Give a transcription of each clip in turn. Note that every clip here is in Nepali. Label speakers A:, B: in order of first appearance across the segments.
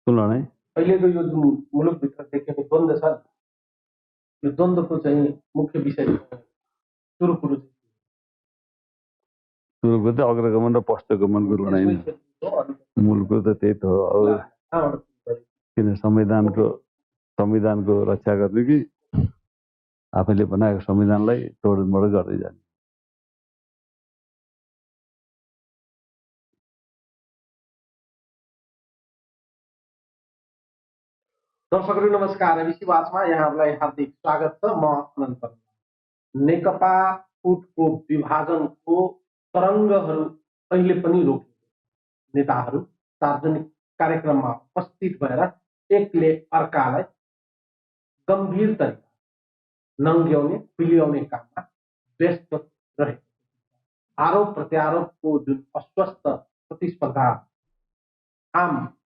A: तुलना
B: अहिलेको यो जुन मुलुकभित्र देखेको द्वन्द्व छ यो द्वन्द्वको चाहिँ मुख्य विषय सुरुको
A: त अग्रगमन र पश्चगमनको लडाइँ मूलको त त्यही त हो। अब किन संविधानको रक्षा गर्ने कि आफैले बनाएको संविधानलाई तोडमोड गर्दै जाने।
B: दर्शकहरू नमस्कार, एबिसी वाचमा यहाँहरूलाई हार्दिक स्वागत छ। म अनन्त। नेकपा फुटको विभाजनको तरङ्गहरू अहिले पनि रोकिए नेताहरू सार्वजनिक कार्यक्रममा उपस्थित भएर एकले अर्कालाई गम्भीर तरिका नङ्ग्याउने पिल्याउने काममा व्यस्त रहे। आरोप प्रत्यारोपको जुन अस्वस्थ प्रतिस्पर्धा आम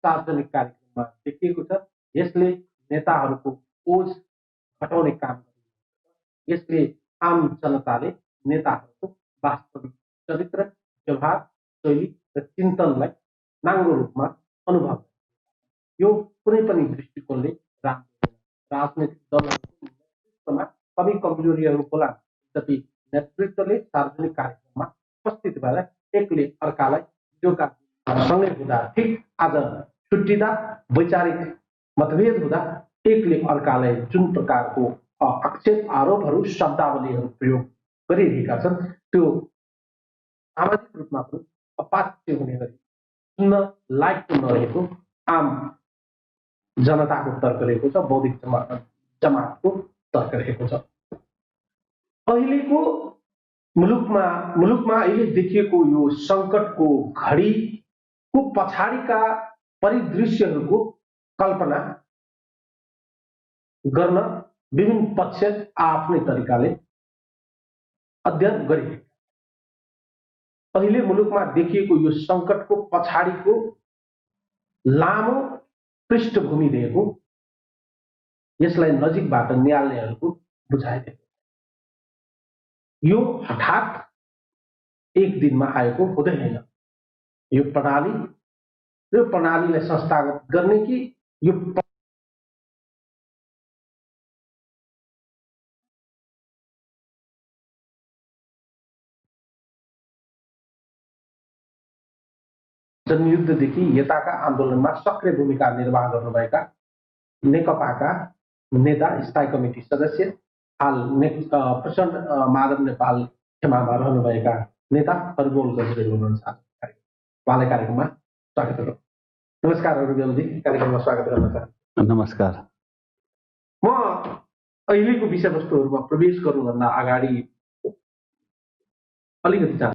B: सार्वजनिक कार्यक्रममा देखिएको छ, यसले नेताहरूको ओझ घटाउने काम गर्छ। यसले आम जनताले नेताहरूको वास्तविक चरित्र, व्यवहार, शैली र चिन्तनलाई नाङ्गो रूपमा अनुभव गर्छ। यो कुनै पनि दृष्टिकोणले राम्रो राजनैतिक दलहरूको नेतृत्वमा कमी कमजोरीहरू होला, जति नेतृत्वले सार्वजनिक कार्यक्रममा उपस्थित भएर एकले अर्कालाई जोका सँगै हुँदा, ठिक आज छुट्टिँदा, वैचारिक मतभेद हुँदा एकले अर्कालाई जुन प्रकारको आक्षेप, आरोपहरू, शब्दावलीहरू प्रयोग गरिरहेका छन्, त्यो सामाजिक रूपमा पनि अपाच्य हुने गरी सुन्न लायकको नरहेको आम जनताको तर्क रहेको छ, बौद्धिक जमातको तर्क रहेको छ। अहिलेको मुलुकमा अहिले देखिएको यो सङ्कटको घडीको पछाडिका परिदृश्यहरूको कल्पना गर्न विभिन्न पक्ष आफ्नै तरिकाले अध्ययन गरिरहेका। अहिले मुलुकमा देखिएको यो सङ्कटको पछाडिको लामो पृष्ठभूमि रहेको, यसलाई नजिकबाट निहाल्नेहरूको बुझाइदिएको। यो हठात एक दिनमा आएको हुँदैन। यो प्रणालीलाई संस्थागत गर्ने कि यो जनयुद्धदेखि यताका आन्दोलनमा सक्रिय भूमिका निर्वाह गर्नुभएका नेकपाका नेता, स्थायी कमिटी सदस्य, हाल प्रचण्ड माधव नेपाल क्षमामा रहनुभएका नेता हरगोल गजरेल हुनुहुन्छ। उहाँलाई कार्यक्रममा स्वागत गरौँ। नमस्कार हरगोलजी, कार्यक्रममा स्वागत गर्न चाहन्छु।
A: नमस्कार।
B: म अहिलेको विषयवस्तुहरूमा प्रवेश गर्नुभन्दा अगाडि अलिकति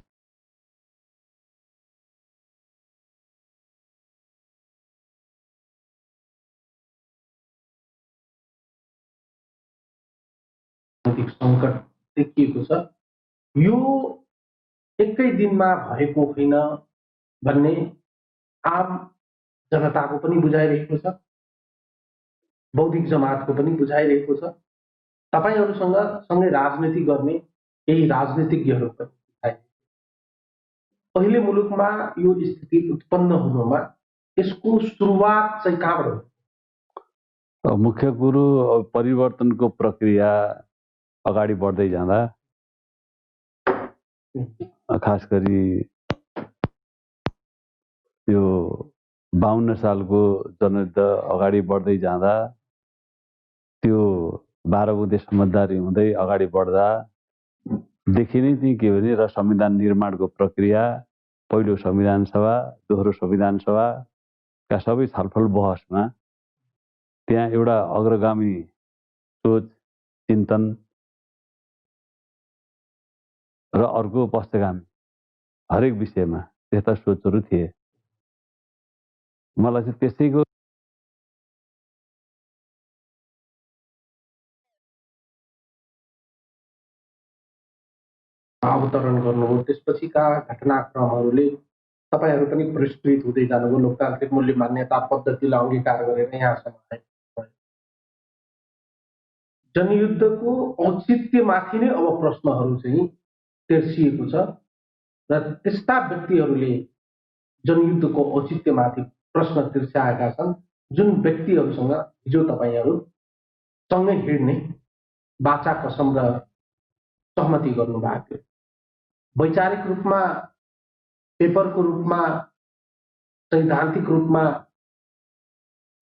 B: सङ्कट देखिएको छ। यो एकै दिनमा भएको होइन भन्ने आम जनताको पनि बुझाइरहेको छ, बौद्धिक जमातको पनि बुझाइरहेको छ। तपाईहरुसँग सँगै राजनीति गर्ने केही राजनीतिज्ञहरू पनि अहिले मुलुकमा यो स्थिति उत्पन्न हुनुमा यसको सुरुवात चाहिँ कहाँबाट हो?
A: मुख्य कुरो परिवर्तनको प्रक्रिया अगाडि बढ्दै जाँदा, खास गरी यो 52 सालको जनयुद्ध अगाडि बढ्दै जाँदा, त्यो 12 बुँदे समझदारी हुँदै अगाडि बढ्दा देखिने चाहिँ के भने र संविधान निर्माणको प्रक्रिया, पहिलो संविधान सभा, दोस्रो संविधान सभाका सबै छलफल बहसमा त्यहाँ एउटा अग्रगामी सोच, चिन्तन र अर्को पश्चगामी हरेक विषयमा त्यस्ता सोचहरू थिए। मलाई चाहिँ त्यसैको
B: अवतरण गर्नुभयो। त्यसपछिका घटनाक्रमहरूले तपाईहरु पनि पुरस्कृत हुँदै जानुभयो, लोकतान्त्रिक मूल्य मान्यता पद्धतिलाई अंगीकार गरेर यहाँसम्म आए। जनयुद्धको औचित्यमाथि नै अब प्रश्नहरू चाहिँ तेर्सिएको छ र त्यस्ता व्यक्तिहरूले जनयुद्धको औचित्यमाथि प्रश्न तिर्स्याएका छन् जुन व्यक्तिहरूसँग हिजो तपाईँहरू सँगै हिँड्ने बाचा कसम र सहमति गर्नुभएको थियो, वैचारिक रूपमा, पेपरको रूपमा, सैद्धान्तिक रूपमा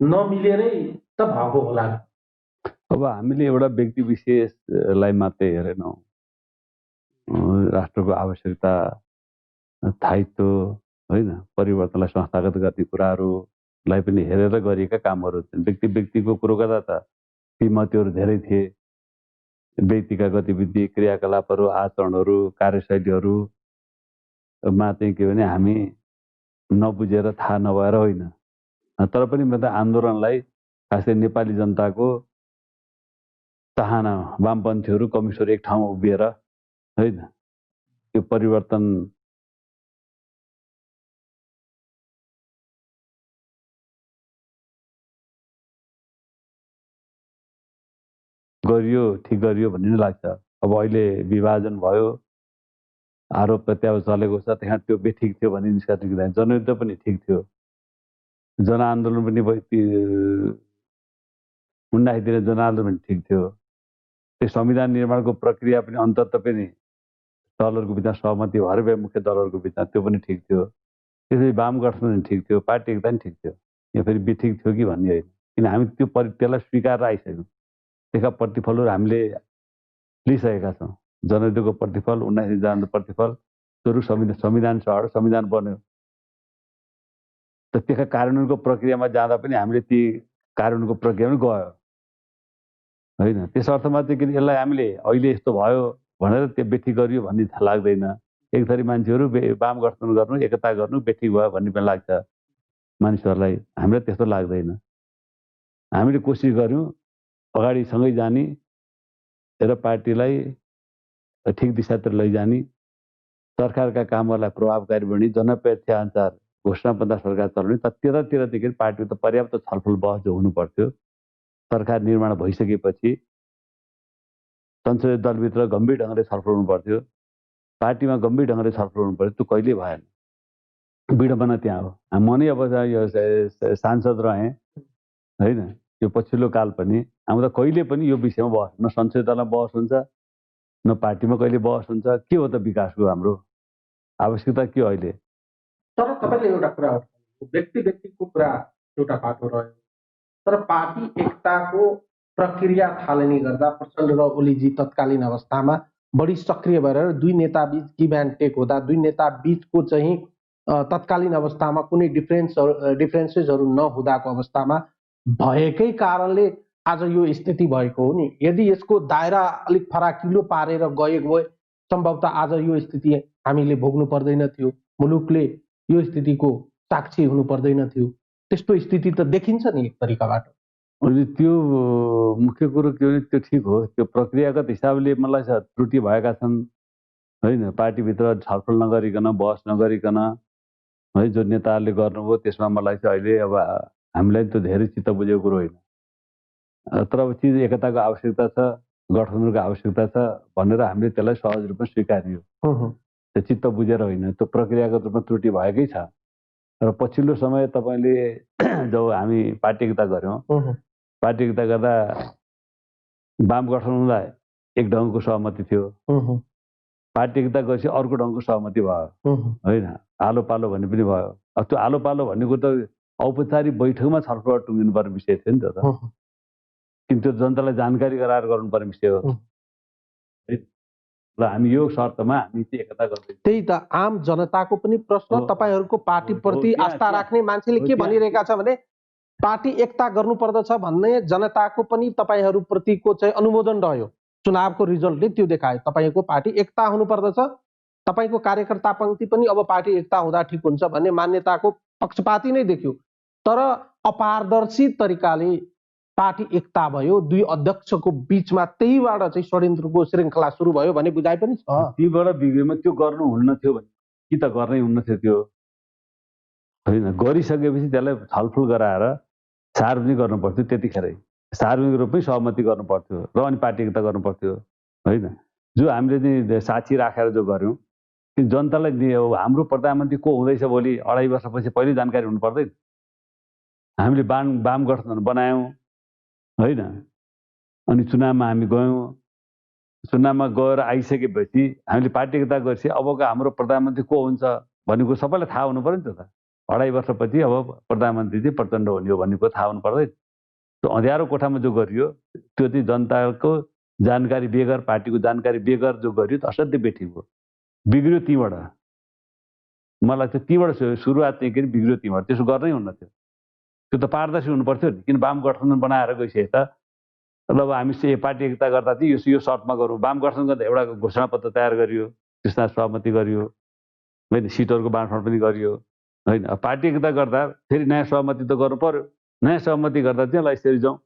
B: नमिलेरै त भएको होला।
A: अब हामीले एउटा व्यक्ति विशेषलाई मात्रै हेरेनौँ, राष्ट्रको आवश्यकता, स्थायित्व, होइन, परिवर्तनलाई संस्थागत गर्ने कुराहरूलाई पनि हेरेर गरिएका कामहरू छन्। व्यक्तिको कुरो गर्दा त तीमतीहरू धेरै थिए। व्यक्तिका गतिविधि, क्रियाकलापहरू, आचरणहरू, कार्यशैलीहरूमा चाहिँ के भने हामी नबुझेर, थाहा नभएर होइन, तर पनि म त आन्दोलनलाई, खास गरी नेपाली जनताको चाहना, वामपन्थीहरू, कम्युनिस्टहरू एक ठाउँमा उभिएर, होइन, यो परिवर्तन गरियो, ठिक गरियो भन्ने नै लाग्छ। अब अहिले विभाजन भयो, आरोप प्रत्यारोप चलेको छ, त्यहाँ त्यो बेठिक थियो भन्ने निष्कर्ष निस्किँदैन। जनयुद्ध पनि ठिक थियो, जनआन्दोलन पनि उन्नाइसतिर जनआन्दोलन पनि ठिक थियो। त्यो संविधान निर्माणको प्रक्रिया पनि अन्ततः पनि दलहरूको बिचमा सहमति भएर मुख्य दलहरूको बिचमा त्यो पनि ठिक थियो। त्यसपछि वाम गठबन्धन ठिक थियो, पार्टी एकता पनि ठिक थियो। यो फेरि बेठिक थियो कि भन्ने होइन, किन हामी त्यसलाई स्वीकारेर आइसक्यौँ। त्यसका प्रतिफलहरू हामीले लिइसकेका छौँ। जनयुद्धको प्रतिफल, 19 जनआन्दोलनको प्रतिफल स्वरूप संविधान चढ्यो, संविधान बन्यो। त त्यसका कार्यान्वयनको प्रक्रियामा जाँदा पनि हामीले ती कार्यान्वयनको प्रक्रियामा गयो, होइन। त्यस अर्थमा चाहिँ किन यसलाई हामीले अहिले यस्तो भयो भनेर त्यो बेठी गरियो भन्ने लाग्दैन। एक थरी मान्छेहरू वाम गठबन्धन गर्नु, एकता गर्नु बेठी भयो भन्ने पनि लाग्छ मानिसहरूलाई। हामीलाई त्यस्तो लाग्दैन। हामीले कोसिस गऱ्यौँ अगाडि सँगै जाने र पार्टीलाई ठिक दिशातिर लैजाने, सरकारका कामहरूलाई प्रभावकारी बढ्ने, जनअपेक्षा अनुसार घोषणाबद्ध सरकार चलाउने। तर त्यतातिरदेखि पार्टीको त पर्याप्त छलफल बहस जो हुनु पर्थ्यो। सरकार निर्माण भइसकेपछि संसदीय दलभित्र गम्भीर ढङ्गले छलफल हुनु पर्थ्यो, पार्टीमा गम्भीर ढङ्गले छलफल हुनु पर्थ्यो। त्यो कहिले भएन। विडम्बना त्यहाँ हो। म नै अब यो सांसद रहेँ, होइन, यो पछिल्लो काल पनि हाम्रो त कहिले पनि यो विषयमा बहस, न संसदीय दलमा बहस हुन्छ, न पार्टीमा कहिले बहस हुन्छ। के हो त विकासको हाम्रो आवश्यकता के हो अहिले?
B: तर तपाईँले एउटा कुरा, व्यक्तिको कुरा एउटा बाटो रह्यो, तर पार्टी एकताको प्रक्रिया थालनी गर्दा प्रचण्ड र ओलीजी तत्कालीन अवस्थामा बढी सक्रिय भएर दुई नेता बीच गिभ एन्ड टेक हुँदा, दुई नेता बीचको चाहिँ तत्कालीन अवस्थामा कुनै डिफ्रेन्सेसहरू नहुँदाको अवस्थामा भएकै कारणले आज यो स्थिति भएको हो नि। यदि यसको दायरा अलिक फराकिलो पारेर गए सम्भवतः आज यो स्थिति हामीले भोग्नु पर्दैन थियो, मुलुकले यो स्थितिको साक्षी हुनु पर्दैन थियो। त्यस्तो स्थिति त देखिन्छ नि एक तरिकाबाट।
A: अनि त्यो मुख्य कुरो के भने त्यो ठिक हो, त्यो प्रक्रियागत हिसाबले मलाई त्रुटि भएका छन्, होइन। पार्टीभित्र छलफल नगरिकन, बहस नगरिकन, है, जो नेताहरूले गर्नुभयो त्यसमा मलाई चाहिँ अहिले अब हामीलाई त्यो धेरै चित्त बुझेको कुरो होइन। तर अब चिज एकताको आवश्यकता छ, गठबन्धनको आवश्यकता छ भनेर हामीले त्यसलाई सहज रूपमा स्वीकार्यो। त्यो चित्त बुझेर होइन, त्यो प्रक्रियागत रूपमा त्रुटि भएकै छ। र पछिल्लो समय तपाईँले जब हामी पार्टी एकता गऱ्यौँ, पार्टी एकता गर्दा वाम गठबन्धनमा एक ढङ्गको सहमति थियो, पार्टी एकता गरेपछि अर्को ढङ्गको सहमति भयो, होइन। आलो पालो भन्ने पनि भयो। अब त्यो आलो पालो भन्ने कुरो त औपचारिक बैठकमा छलफल टुङ्गिनु पर्ने विषय थियो नि त। किन त्यो जनतालाई जानकारी गराएर गर्नुपर्ने विषय हो। र हामी यो शर्तमा हामी चाहिँ एकता गर्दै,
B: त्यही त आम जनताको पनि प्रश्न, तपाईँहरूको पार्टीप्रति आस्था राख्ने मान्छेले के भनिरहेका छ भने पार्टी एकता गर्नुपर्दछ भन्ने जनताको पनि तपाईँहरूप्रतिको चाहिँ अनुमोदन रह्यो। चुनावको रिजल्टले त्यो देखायो, तपाईँको पार्टी एकता हुनुपर्दछ, तपाईँको कार्यकर्ता पङ्क्ति पनि अब पार्टी एकता हुँदा ठिक हुन्छ भन्ने मान्यताको पक्षपाती नै देखियो। तर अपारदर्शी तरिकाले पार्टी एकता भयो, दुई अध्यक्षको बीचमा त्यहीबाट चाहिँ षड्यन्त्रको श्रृङ्खला सुरु भयो भन्ने बुझाइ पनि छ।
A: तीबाट बिग्रेमा त्यो गर्नु हुन्न थियो भने कि त गर्नै हुन्न थियो त्यो, होइन। गरिसकेपछि त्यसलाई छलफल गराएर सार्वजनिक गर्नु पर्थ्यो। त्यतिखेरै सार्वजनिक रूपमै सहमति गर्नु पर्थ्यो र अनि पार्टी एकता गर्नु पर्थ्यो, होइन। जो हामीले चाहिँ साक्षी राखेर जो गऱ्यौँ, त्यो जनतालाई हाम्रो प्रधानमन्त्री को हुँदैछ भोलि 2.5 वर्षपछि पहिले जानकारी हुनु पर्दैन। हामीले वाम गठबन्धन बनायौँ होइन। अनि चुनावमा हामी गयौँ। चुनावमा गएर आइसकेपछि हामीले पार्टी एकता गरेपछि अबको हाम्रो प्रधानमन्त्री को हुन्छ भन्ने कुरो सबैलाई थाहा हुनु पर्यो नि त। 2.5 वर्षपछि अब प्रधानमन्त्री चाहिँ प्रचण्ड हुने हो भन्ने कुरो थाहा हुनु पर्दैन। त्यो अँध्यारो कोठामा जो गरियो त्यो चाहिँ जनताको जानकारी बेगर, पार्टीको जानकारी बेगर जो गरियो त्यो असाध्यै बेठिक हो। बिग्रियो तीबाट। मलाई चाहिँ तीबाट सुरुवात चाहिँ के बिग्रियो तीबाट। त्यसो गर्नै हुन्न थियो। त्यो त पारदर्शी हुनु पर्थ्यो नि। किन वाम गठबन्धन बनाएर गइसके त ल अब हामी पार्टी एकता गर्दा चाहिँ यो सर्टमा गरौँ। वाम गठबन्धन गर्दा एउटा घोषणापत्र तयार गरियो, त्यसमा सहमति गरियो होइन, सिटहरूको बाँडफाँड पनि गरियो होइन। पार्टी एकता गर्दा फेरि नयाँ सहमति त गर्नु पर्यो। नयाँ सहमति गर्दा चाहिँ ल यसरी जाउँ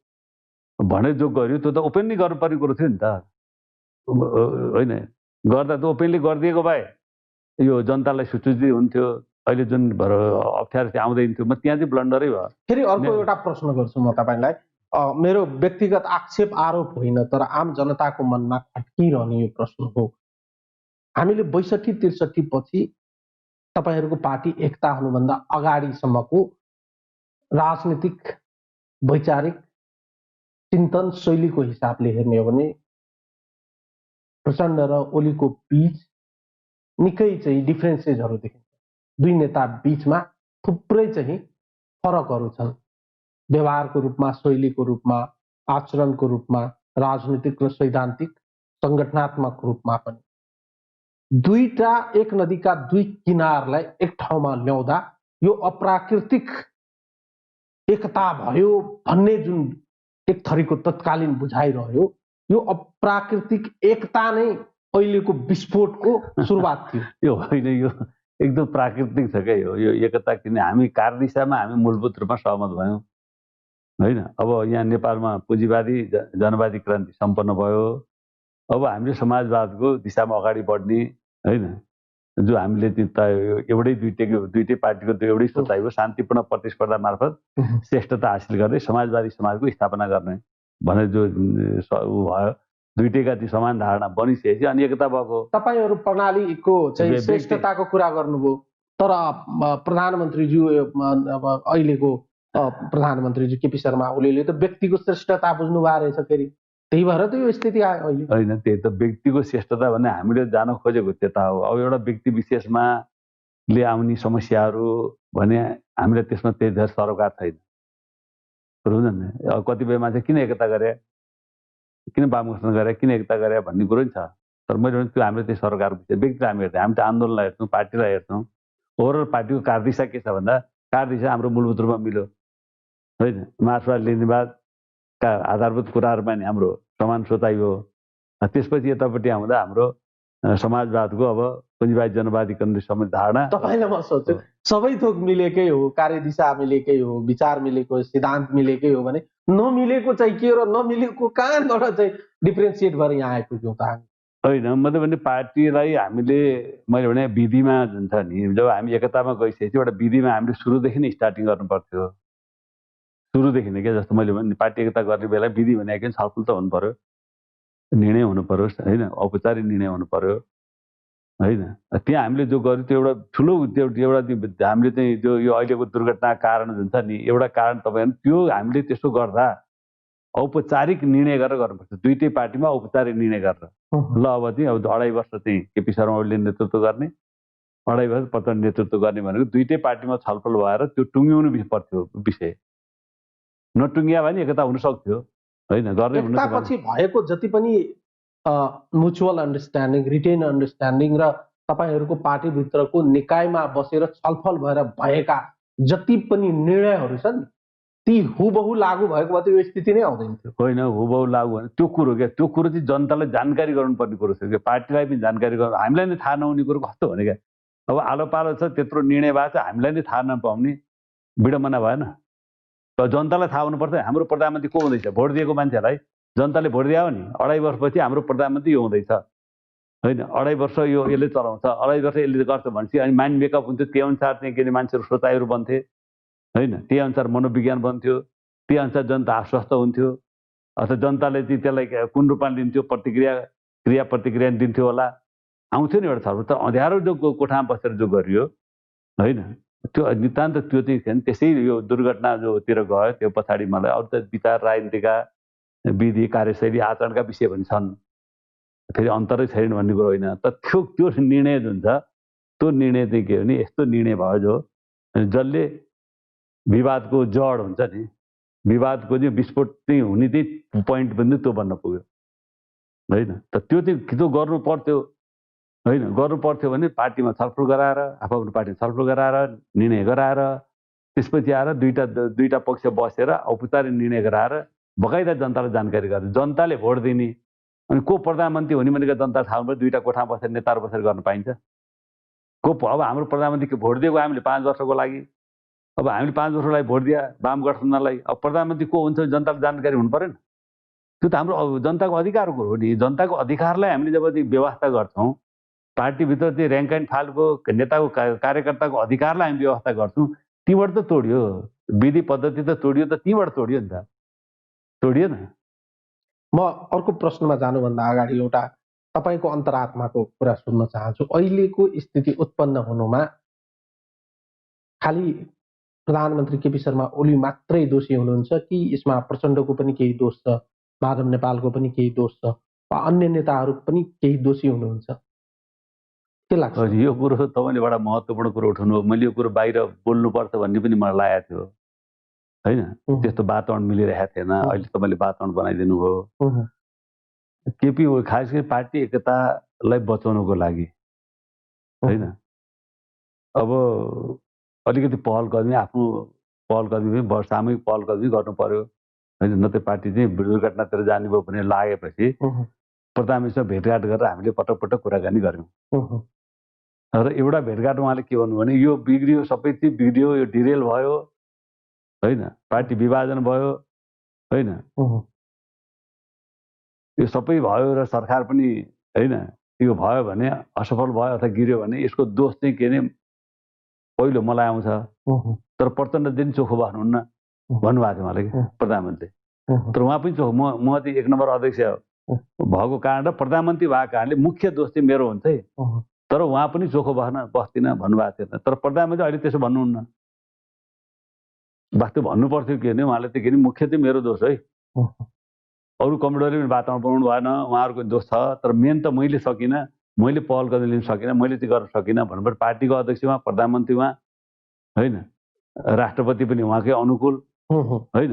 A: भनेर जो गर्यो त्यो त ओपनली गर्नुपर्ने कुरो थियो नि त होइन। गर्दा त ओपनली गरिदिएको भए यो जनतालाई सुसूचित हुन्थ्यो। अहिले जुन अप्ठ्यारो चाहिँ आउँदैन थियो, म त्यहाँ चाहिँ ब्लन्डरै भयो।
B: फेरि अर्को एउटा प्रश्न गर्छु म तपाईँलाई। मेरो व्यक्तिगत आक्षेप आरोप होइन, तर आम जनताको मनमा खट्किरहने यो प्रश्न हो। हामीले 62-63 पछि तपाईँहरूको पार्टी एकता हुनुभन्दा अगाडिसम्मको राजनीतिक वैचारिक चिन्तन शैलीको हिसाबले हेर्ने हो भने प्रचण्ड र ओलीको बीच निकै चाहिँ डिफ्रेन्सेसहरू देखिन्छ। दुई नेता बीचमा थुप्रै चाहिँ फरकहरू छन्, व्यवहारको रूपमा, शैलीको रूपमा, आचरणको रूपमा, राजनीतिक र सैद्धान्तिक संगठनात्मक रूपमा पनि। दुईटा एक नदीका दुई किनारलाई एक ठाउँमा ल्याउँदा यो अप्राकृतिक एकता भयो भन्ने जुन एक थरीको तत्कालीन बुझाइरह्यो, यो अप्राकृतिक एकता नै अहिलेको विस्फोटको सुरुवात थियो।
A: यो होइन, यो एकदम प्राकृतिक छ क्या यो एकता। किन हामी कार्यदिशामा हामी मूलभूत रूपमा सहमत भयौँ होइन। अब यहाँ नेपालमा पुँजीवादी जनवादी क्रान्ति सम्पन्न भयो। अब हामीले समाजवादको दिशामा अगाडि बढ्ने होइन, जो हामीले दुईटै पार्टीको एउटै सोचाइ हो, शान्तिपूर्ण प्रतिस्पर्धा मार्फत श्रेष्ठता हासिल गर्दै समाजवादी समाजको स्थापना गर्ने भनेर जो भयो, दुईटैका ती समान धारणा बनिसकेपछि अनि एकता भएको।
B: तपाईँहरू प्रणालीको चाहिँ श्रेष्ठताको कुरा गर्नुभयो, तर प्रधानमन्त्रीज्यू अहिलेको प्रधानमन्त्रीज्यू केपी शर्मा ओलीले त व्यक्तिको श्रेष्ठता बुझ्नु भएको रहेछ। फेरि त्यही भएर त यो स्थिति आयो अहिले।
A: होइन, त्यही त व्यक्तिको श्रेष्ठता भन्ने हामीले जान खोजेको त्यता हो। अब एउटा व्यक्ति विशेषमा ले आउने समस्याहरू भने हामीलाई त्यसमा त्यही धेरै सरोकार छैन। अब कतिपय मान्छे किन एकता गरे, किन वाम गठबन्धन गरे, किन एकता गरे भन्ने कुरो नि छ। तर मैले भने त्यो हामीले त्यही सरकार व्यक्तिलाई हामी हेर्छौँ। हामी त आन्दोलनलाई हेर्छौँ, पार्टीलाई हेर्छौँ। ओभरअल पार्टीको कार्यदिशा के छ भन्दा कार्यदिशा हाम्रो मूलभूत रूपमा मिल्यो होइन। मार्क्सवाद लेनिनवादका आधारभूत कुराहरूमा नि हाम्रो समान सोचाइ हो। त्यसपछि यतापट्टि आउँदा हाम्रो समाजवादको अब पुँजीवादी जनवादी सम्बन्धी धारणा।
B: तपाईँलाई म सोध्छु, सबै थोक मिलेकै हो, कार्यदिशा मिलेकै हो, विचार मिलेको, सिद्धान्त मिलेकै हो भने नमिलेको चाहिँ के र नमिलेको कहाँबाट चाहिँ डिफ्रेन्सिएट भएर यहाँ आइपुग्यौँ त हामी?
A: होइन, मतलब भने पार्टीलाई हामीले मैले भने विधिमा जुन छ नि, जब हामी एकतामा गइसकेपछि एउटा विधिमा हामीले सुरुदेखि नै स्टार्टिङ गर्नु पर्थ्यो। सुरुदेखि नै क्या, जस्तो मैले भने पार्टी एकता गर्ने बेला विधि भने के छलफल त हुनु पर्यो, निर्णय हुनु पर्यो होइन, औपचारिक निर्णय हुनु पर्यो होइन। त्यहाँ हामीले जो गर्यो त्यो एउटा ठुलो एउटा हामीले चाहिँ जो यो अहिलेको दुर्घटनाको कारण जुन छ नि, एउटा कारण तपाईँ त्यो हामीले त्यसो गर्दा औपचारिक निर्णय गरेर गर्नुपर्छ। दुईटै पार्टीमा औपचारिक निर्णय गरेर ल अब चाहिँ अब 2.5 वर्ष चाहिँ केपी शर्मा ओलीले नेतृत्व गर्ने, 2.5 वर्ष प्रचण्ड नेतृत्व गर्ने भनेको दुईटै पार्टीमा छलफल भएर त्यो टुङ्ग्याउनु पर्थ्यो विषय। नटुङ्ग्या भने एकता हुन सक्थ्यो होइन। गर्ने
B: एकतापछि भएको जति पनि म्युचुअल अन्डरस्ट्यान्डिङ, रिटेन अन्डरस्ट्यान्डिङ र तपाईँहरूको पार्टीभित्रको निकायमा बसेर छलफल भएर भएका जति पनि निर्णयहरू छन् ती हुबहु लागू भएको भए त यो स्थिति नै आउँदैन थियो।
A: होइन, हुबहु लागू भने त्यो कुरो क्या, त्यो कुरो चाहिँ जनतालाई जानकारी गराउनुपर्ने कुरो छ क्या। पार्टीलाई पनि जानकारी गराउनु, हामीलाई नै थाहा नहुने कुरो कस्तो भने क्या। अब आलो पालो छ, त्यत्रो निर्णय भएको छ, हामीलाई नै थाहा नपाउने विडम्बना भएन। जनतालाई थाहा हुनुपर्छ हाम्रो प्रधानमन्त्री को हुँदैछ। भोट दिएको मान्छेलाई जनताले भोट दियो नि, 2.5 वर्षपछि हाम्रो प्रधानमन्त्री यो हुँदैछ होइन, 2.5 वर्ष यो यसले चलाउँछ, 2.5 वर्ष यसले गर्छ भनेपछि अनि माइन्ड मेकअप हुन्थ्यो। त्यही अनुसार चाहिँ के अरे मान्छेहरू सोचाइहरू बन्थे होइन, त्यही अनुसार मनोविज्ञान बन्थ्यो, त्यही अनुसार जनता आश्वस्त हुन्थ्यो, अथवा जनताले चाहिँ त्यसलाई कुन रूपमा लिन्थ्यो, क्रिया प्रतिक्रिया दिन्थ्यो होला, आउँथ्यो नि एउटा छलफल। तर अँध्यारो जो कोठामा बसेर जो गरियो होइन, त्यो नितान्त त्यो चाहिँ त्यसै यो दुर्घटना जोतिर गयो त्यो पछाडि मलाई अरू त विचार राजनीतिका विधि कार्यशैली आचरणका विषय पनि छन्, फेरि अन्तरै छैन भन्ने कुरो होइन। तर त्यो निर्णय जुन छ त्यो निर्णय चाहिँ के हो भने यस्तो निर्णय भयो जसले विवादको जड हुन्छ नि, विवादको चाहिँ विस्फोट चाहिँ हुने चाहिँ पोइन्ट पनि त्यो बन्न पुग्यो होइन। त त्यो चाहिँ त्यो गर्नु पर्थ्यो होइन, गर्नु पर्थ्यो भने पार्टीमा छलफल गराएर आफ्नो पार्टीमा छलफल गराएर निर्णय गराएर त्यसपछि आएर दुईटा पक्ष बसेर औपचारिक निर्णय गराएर बकाइदा जनतालाई जानकारी गरेर जनताले भोट दिने। अनि को प्रधानमन्त्री हुने भनेको जनता थाहा हुनु पर्यो। दुईटा कोठामा बसेर नेताहरू बसेर गर्न पाइन्छ? अब हाम्रो प्रधानमन्त्रीको भोट दिएको हामीले 5 वर्षको लागि, अब हामीले 5 वर्षको लागि भोट दिया वाम गठबन्धनलाई, अब प्रधानमन्त्री को हुन्छ जनतालाई जानकारी हुनु परेन? त्यो त हाम्रो जनताको अधिकारको हो नि। जनताको अधिकारलाई हामीले जब व्यवस्था गर्छौँ, पार्टीभित्र चाहिँ ऱ्याङ्क एन्ड फाइलको नेताको कार्यकर्ताको अधिकारलाई हामी व्यवस्था गर्छौँ, तीबाट त तोडियो, विधि पद्धति त तोडियो, त तीबाट तोडियो नि त, तोडियो न।
B: म अर्को प्रश्नमा जानुभन्दा अगाडि एउटा तपाईँको अन्तरात्माको कुरा सुन्न चाहन्छु। अहिलेको स्थिति उत्पन्न हुनुमा खालि प्रधानमन्त्री केपी शर्मा ओली मात्रै दोषी हुनुहुन्छ कि यसमा प्रचण्डको पनि केही दोष छ, माधव नेपालको पनि केही दोष छ, वा अन्य नेताहरू पनि केही दोषी हुनुहुन्छ? के लाग्छ?
A: यो कुरो तपाईँले बडा महत्त्वपूर्ण कुरो उठाउनु हो। मैले यो कुरो बाहिर बोल्नुपर्छ भन्ने पनि मलाई लागेको थियो होइन। त्यस्तो वातावरण मिलिरहेको थिएन। अहिले तपाईँले वातावरण बनाइदिनु भयो। केपी खास गरी पार्टी एकतालाई बचाउनको लागि होइन, अब अलिकति पहल कदमी, आफ्नो पहल कदमी पनि सामूहिक पहल कदमी गर्नु पर्यो होइन। नत्र पार्टी चाहिँ दुर्घटनातिर जाने भयो भने लागेपछि प्रधानमन्त्रीसँग भेटघाट गरेर हामीले पटक पटक कुराकानी गऱ्यौँ र एउटा भेटघाट उहाँले के भन्नु भने यो बिग्रियो, सबै चिज बिग्रियो, यो डिरेल भयो होइन, पार्टी विभाजन भयो होइन, यो सबै भयो र सरकार पनि होइन यो भयो भने असफल भयो अथवा गिर्यो भने यसको दोष चाहिँ के ने पहिलो मलाई आउँछ। तर प्रचण्ड दिन चोखो भन्नुहुन्न भन्नुभएको थियो उहाँले प्रधानमन्त्री। तर उहाँ पनि चोखो, म चाहिँ 1 नम्बर अध्यक्ष भएको कारण र प्रधानमन्त्री भएको कारणले मुख्य दोष चाहिँ मेरो हुन्छ है, तर उहाँ पनि चोखो बस्दिनँ भन्नुभएको थिएन। तर प्रधानमन्त्री अहिले त्यसो भन्नुहुन्न। वास्तव भन्नु पर्थ्यो के भने उहाँले चाहिँ के भने मुख्य चाहिँ मेरो दोष है, अरू कम्प्युटरले पनि वातावरण बनाउनु भएन, उहाँहरूको दोष छ, तर मेन त मैले सकिनँ, मैले पहल गर्न लिन सकिनँ, मैले चाहिँ गर्न सकिनँ भन्नुपर्छ। पार्टीको अध्यक्ष उहाँ, प्रधानमन्त्री उहाँ होइन, राष्ट्रपति पनि उहाँकै अनुकूल होइन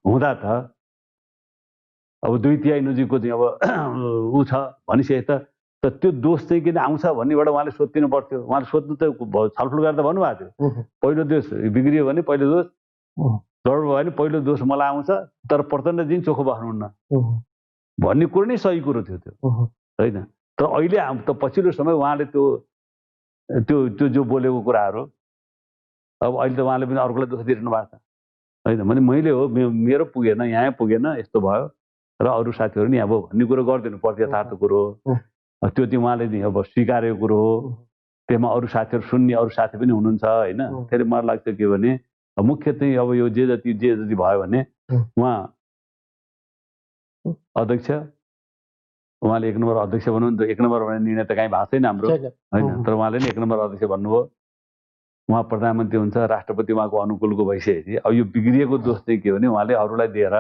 A: हुँदा त अब 2/3 नजिकको चाहिँ अब ऊ छ भनिसके त त्यो दोष चाहिँ किन आउँछ भन्नेबाट उहाँले सोधिदिनु पर्थ्यो। उहाँले सोध्नु त छलफल गरेर त भन्नुभएको थियो, पहिलो दोष बिग्रियो भने पहिलो दोष, गडबड भयो भने पहिलो दोष मलाई आउँछ, तर प्रचण्डजी चोखो बस्नुहुन्न भन्ने कुरो नै सही कुरो थियो त्यो होइन। तर अहिले त पछिल्लो समय उहाँले त्यो त्यो त्यो जो बोलेको कुराहरू अब अहिले त उहाँले पनि अर्कोलाई दोष दिइरहनु भएको छ होइन। भने मैले हो मेरो पुगेन, यहाँ पुगेन, यस्तो भयो र अरू साथीहरू नि अब भन्ने कुरो गरिदिनु पर्थ्यो, यथार्थ कुरो त्यो चाहिँ उहाँले नि अब स्वीकारेको कुरो हो। त्यसमा अरू साथीहरू सुन्ने अरू साथी पनि हुनुहुन्छ होइन। फेरि मलाई लाग्छ के भने मुख्य चाहिँ अब यो जे जति भयो भने उहाँ अध्यक्ष, उहाँले 1 नम्बर अध्यक्ष भन्नुहुन्छ। 1 नम्बर भन्ने निर्णय त कहीँ भएको छैन हाम्रो होइन, तर उहाँले नि 1 नम्बर अध्यक्ष भन्नुभयो। उहाँ प्रधानमन्त्री हुन्छ, राष्ट्रपति उहाँको अनुकूलको भइसकेपछि अब यो बिग्रिएको दोष चाहिँ के हो भने उहाँले अरूलाई दिएर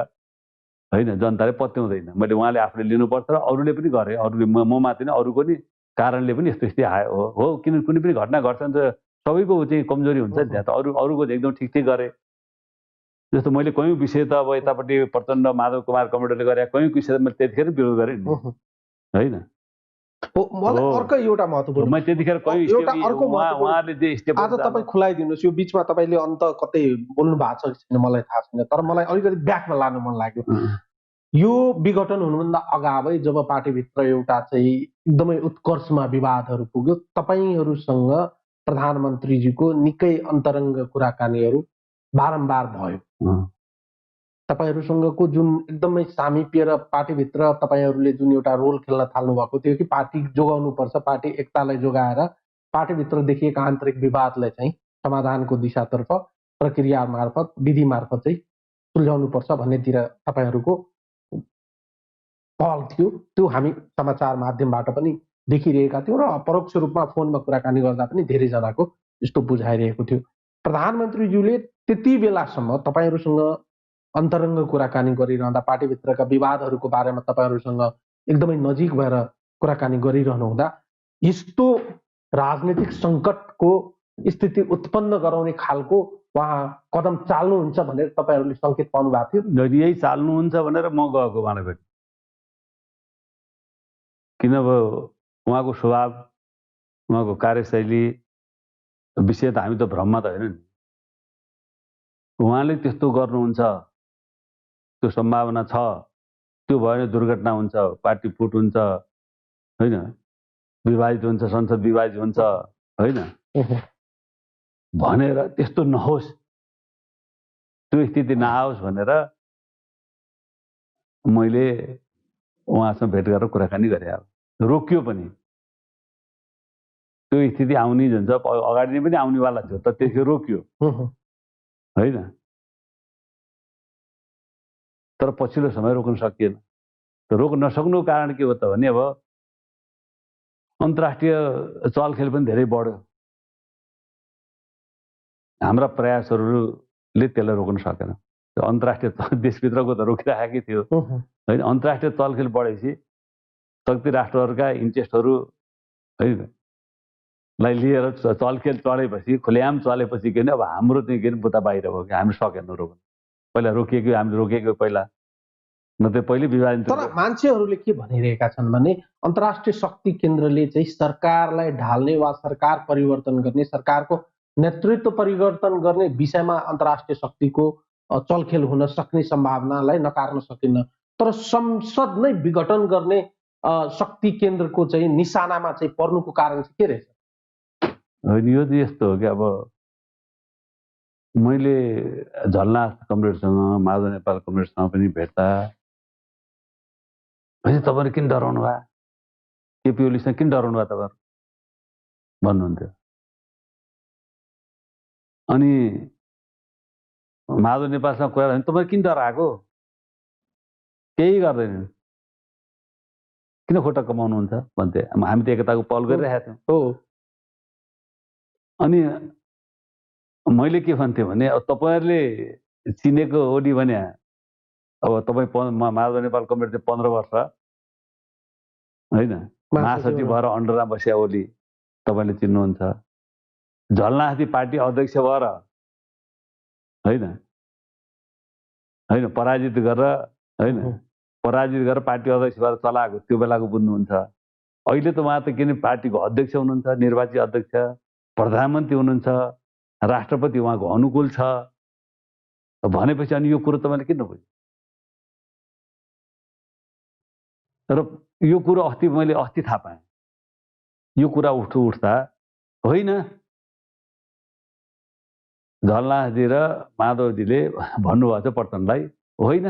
A: होइन, जनताले पत्याउँदैन। मैले उहाँले आफूले लिनुपर्छ र अरूले पनि गरे, अरूले म माथि नै अरूको नि कारणले पनि यस्तो स्थिति आयो हो। किन कुनै पनि घटना घट्छ नि त सबैको चाहिँ कमजोरी हुन्छ नि त्यहाँ त। अरूको एकदम ठिक गरे, जस्तो मैले कयौँ विषय त अब यतापट्टि प्रचण्ड माधव कुमार कमरेडले गरे कयौँ विषय मैले त्यतिखेर विरोध गरेँ नि होइन।
B: मलाई अर्को एउटा महत्त्वपूर्ण,
A: मैले त्यतिखेर उहाँले जे स्टेप
B: आज तपाईँ खुलाइदिनुहोस्। यो बिचमा तपाईँले अन्त कतै बोल्नु भएको छ कि छैन मलाई थाहा छैन, तर मलाई अलिकति ब्याकमा लानु मन लाग्यो। यो विघटन हुनुभन्दा अगावै जब पार्टीभित्र एउटा चाहिँ एकदमै उत्कर्षमा विवादहरू पुग्यो, तपाईँहरूसँग प्रधानमन्त्रीजीको निकै अन्तरङ्ग कुराकानीहरू बारम्बार भयो। तपाईँहरूसँगको जुन एकदमै सामिप्य र पार्टीभित्र तपाईँहरूले जुन एउटा रोल खेल्न थाल्नु भएको थियो कि पार्टी जोगाउनुपर्छ, पार्टी एकतालाई जोगाएर पार्टीभित्र देखिएका आन्तरिक विवादलाई चाहिँ समाधानको दिशातर्फ प्रक्रिया मार्फत विधि मार्फत चाहिँ सुल्झाउनुपर्छ भन्नेतिर तपाईँहरूको पहल थियो। त्यो हामी समाचार माध्यमबाट पनि देखिरहेका थियौँ र परोक्ष रूपमा फोनमा कुराकानी गर्दा पनि धेरैजनाको यस्तो बुझाइरहेको थियो। प्रधानमन्त्रीज्यूले त्यति बेलासम्म तपाईहरुसँग अन्तरङ्ग कुराकानी गरिरहँदा, पार्टीभित्रका विवादहरूको बारेमा तपाईहरुसँग एकदमै नजिक भएर कुराकानी गरिरहनु हुँदा यस्तो राजनीतिक सङ्कटको स्थिति उत्पन्न गराउने खालको उहाँ कदम चाल्नुहुन्छ भनेर तपाईहरुले संकेत पाउनु भएको थियो?
A: यही चाल्नुहुन्छ भनेर म गएको उहाँलाई भेट्न। किन उहाँको स्वभाव, उहाँको कार्यशैली विषय त हामी त भ्रममा त होइन नि। उहाँले त्यस्तो गर्नुहुन्छ, त्यो सम्भावना छ, त्यो भयो भने दुर्घटना हुन्छ, पार्टी फुट हुन्छ होइन, विभाजित हुन्छ, संसद विभाजित हुन्छ होइन भनेर त्यस्तो नहोस्, त्यो स्थिति नआओस् भनेर मैले उहाँसँग भेट गरेर कुराकानी गरेँ। रोकियो पनि, त्यो स्थिति आउने जुन छ अगाडि नै पनि आउनेवाला थियो, तर त्यसको रोकियो होइन। तर पछिल्लो समय रोक्न सकिएन। रोक्न नसक्नुको कारण के हो त भने अब अन्तर्राष्ट्रिय चलखेल पनि धेरै बढ्यो। हाम्रा प्रयासहरूले त्यसलाई रोक्न सकेन। त्यो अन्तर्राष्ट्रिय देशभित्रको त रोकिराखेकै थियो होइन। अन्तर्राष्ट्रिय चलखेल बढेपछि शक्ति राष्ट्रहरूका इन्ट्रेस्टहरू होइन लाई लिएर चलखेल चढेपछि, खुलेआम चलेपछि के अब हाम्रो चाहिँ के बुता बाहिर भयो कि हामी सकेनौँ रोक्न। पहिला रोकिएको, हामीले रोकेको पहिला, न त्यो पहिले विभाजन।
B: तर मान्छेहरूले के भनिरहेका छन् भने अन्तर्राष्ट्रिय शक्ति केन्द्रले चाहिँ सरकारलाई ढाल्ने वा सरकार परिवर्तन गर्ने, सरकारको नेतृत्व परिवर्तन गर्ने विषयमा अन्तर्राष्ट्रिय शक्तिको चलखेल हुन सक्ने सम्भावनालाई नकार्न सकिन्न। तर संसद नै विघटन गर्ने शक्ति केन्द्रको चाहिँ निशानामा चाहिँ पर्नुको कारण चाहिँ के रहेछ?
A: यो चाहिँ यस्तो हो कि अब मैले झलनाथ कमरेडसँग, माधव नेपाल कमरेडसँग पनि भेट्दा तपाईँहरू किन डराउनु भयो, केपी ओलीसँग किन डराउनु भयो तपाईँहरू भन्नुहुन्थ्यो। अनि माधव नेपालसँग कुरा भने तपाईँ किन डराएको, केही गर्दैनन्, किन खोटा कमाउनुहुन्छ भन्थे। हामी त एकताको पहल गरिरहेका थियौँ। अनि मैले के भन्थेँ भने अब तपाईँहरूले चिनेको ओली भने अब तपाईँ माधव नेपाल कमरेड 15 वर्ष होइन महासचिव भएर अन्डरमा बस्या ओली तपाईँले चिन्नुहुन्छ। झलनाथी पार्टी अध्यक्ष भएर होइन होइन पराजित गरेर पार्टी अध्यक्ष भएर चलाएको त्यो बेलाको बुझ्नुहुन्छ। अहिले त उहाँ त किन पार्टीको अध्यक्ष हुनुहुन्छ, निर्वाचित अध्यक्ष, प्रधानमन्त्री हुनुहुन्छ, राष्ट्रपति उहाँको अनुकूल छ भनेपछि अनि यो कुरो तपाईँले किन नबुझ्नु? र यो कुरो मैले अस्ति थाहा पाएँ। यो कुरा उठ्दा होइन झलनाथजी र माधवजीले भन्नुभएको छ प्रचण्डलाई, होइन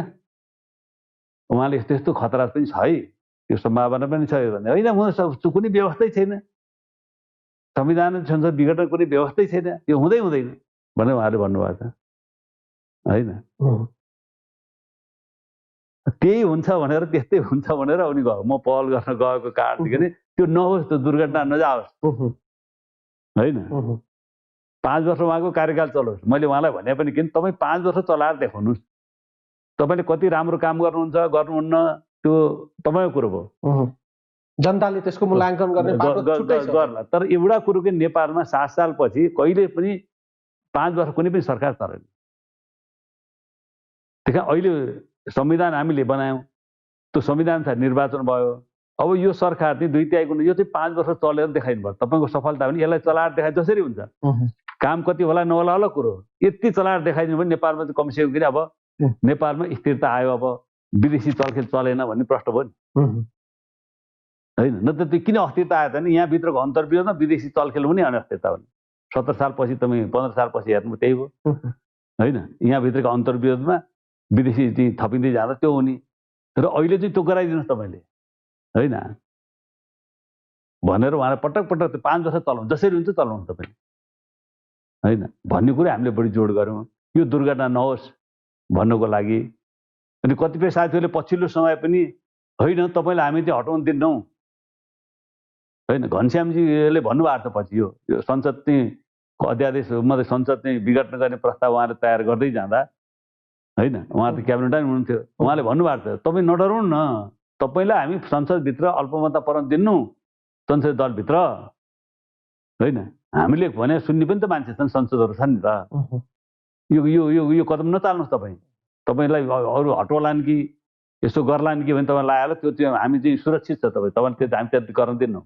A: उहाँले यस्तो यस्तो खतरा पनि छ है, त्यो सम्भावना पनि छ भने होइन, कुनै व्यवस्थै छैन, संविधान संसद विघटन कुनै व्यवस्थै छैन, त्यो हुँदैन भनेर उहाँले भन्नुभएको छ होइन। त्यही हुन्छ भनेर, त्यस्तै हुन्छ भनेर उनी गयो। म पहल गर्न गएको कारण के त्यो नहोस्, त्यो दुर्घटना नजाओस् होइन। 5 वर्ष उहाँको कार्यकाल चलोस्। मैले उहाँलाई भने पनि किन तपाईँ 5 वर्ष चलाएर देखाउनुहोस्, तपाईँले कति राम्रो काम गर्नुहुन्छ गर्नुहुन्न त्यो तपाईँको कुरो भयो,
B: जनताले त्यसको मूल्याङ्कन
A: गर्ला। तर एउटा कुरो कि नेपालमा 7 सालपछि कहिले पनि 5 वर्ष कुनै पनि सरकार चलेन। त्यही अहिले संविधान हामीले बनायौँ, त्यो संविधान निर्वाचन भयो। अब यो सरकार चाहिँ 2/3 यो चाहिँ 5 वर्ष चलेर देखाइनु भयो। तपाईँको सफलता पनि यसलाई चलाएर देखाए जसरी हुन्छ, काम कति होला नहोला होला कुरो, यति चलाएर देखाइदिनु भने नेपालमा चाहिँ कमसेकम किन अब नेपालमा स्थिरता आयो, अब विदेशी चलखेल चलेन भन्ने प्रश्न भयो नि होइन। न त त्यो किन अस्थिरता आयो त नि, यहाँभित्रको अन्तर्विरोधमा विदेशी चलखेल हुने अनि अस्थिरता हुने। 70 सालपछि तपाईँ 15 सालपछि हेर्नु त्यही हो होइन। यहाँभित्रको अन्तर्विरोधमा विदेशी चाहिँ थपिँदै जाँदा त्यो हुने। र अहिले चाहिँ त्यो गराइदिनुहोस् तपाईँले होइन भनेर उहाँलाई पटक पटक 5 वर्ष चलाउनु, जसरी हुन्छ चलाउनु तपाईँले होइन भन्ने कुरो हामीले बढी जोड गऱ्यौँ, यो दुर्घटना नहोस् भन्नको लागि। अनि कतिपय साथीहरूले पछिल्लो समय पनि होइन तपाईँले हामी चाहिँ हटाउन दिन्नौँ होइन, घनश्यामजीले भन्नुभएको छ पछि यो संसद चाहिँ अध्यादेश मात्रै संसद चाहिँ विघटन गर्ने प्रस्ताव उहाँले तयार गर्दै जाँदा होइन, उहाँ त क्याबिनेटमै हुनुहुन्थ्यो, उहाँले भन्नुभएको थियो तपाईँ नडराउनु न, तपाईँलाई हामी संसदभित्र अल्पमतमा परन दिन्नौ संसदीय दलभित्र होइन, हामीले भने सुन्ने पनि त मान्छे छन्, संसदहरू छन् नि त। यो यो यो यो कदम नचाल्नुहोस् तपाईँ, तपाईँलाई अरू हटोलान् कि यसो गर्लान् कि भने तपाईँ लगाएर त्यो हामी चाहिँ सुरक्षित छ, तपाईँले त्यो हामी त्यति गर्न दिन्नौ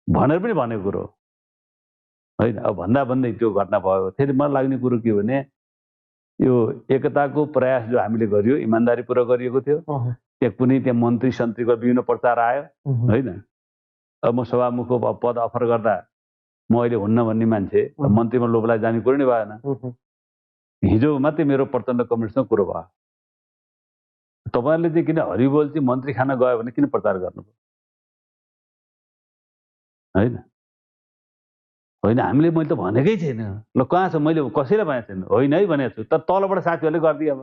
A: भनेर पनि भनेको कुरो होइन। अब भन्दा भन्दै त्यो घटना भयो। फेरि मलाई लाग्ने कुरो के हो भने यो एकताको प्रयास जो हामीले गरियो इमान्दारीपूर्वक गरिएको थियो। त्यहाँ मन्त्री सन्त्रीको विभिन्न प्रचार आयो होइन। अब म सभामुखको पद अफर गर्दा म अहिले हुन्न भन्ने मान्छे मन्त्रीमा लोभलाई जाने कुरो नै भएन। हिजो मात्रै मेरो प्रचण्ड कम्युनिस्टसँग कुरो भयो। तपाईँहरूले चाहिँ किन हरिबोल चाहिँ मन्त्री खान गयो भने किन प्रचार गर्नुभयो होइन? होइन हामीले मैले त भनेकै छैन। ल कहाँ छ? मैले कसैलाई भनेको छैन, होइन है भनेको छु, तर तलबाट साथीहरूले गरिदिए। अब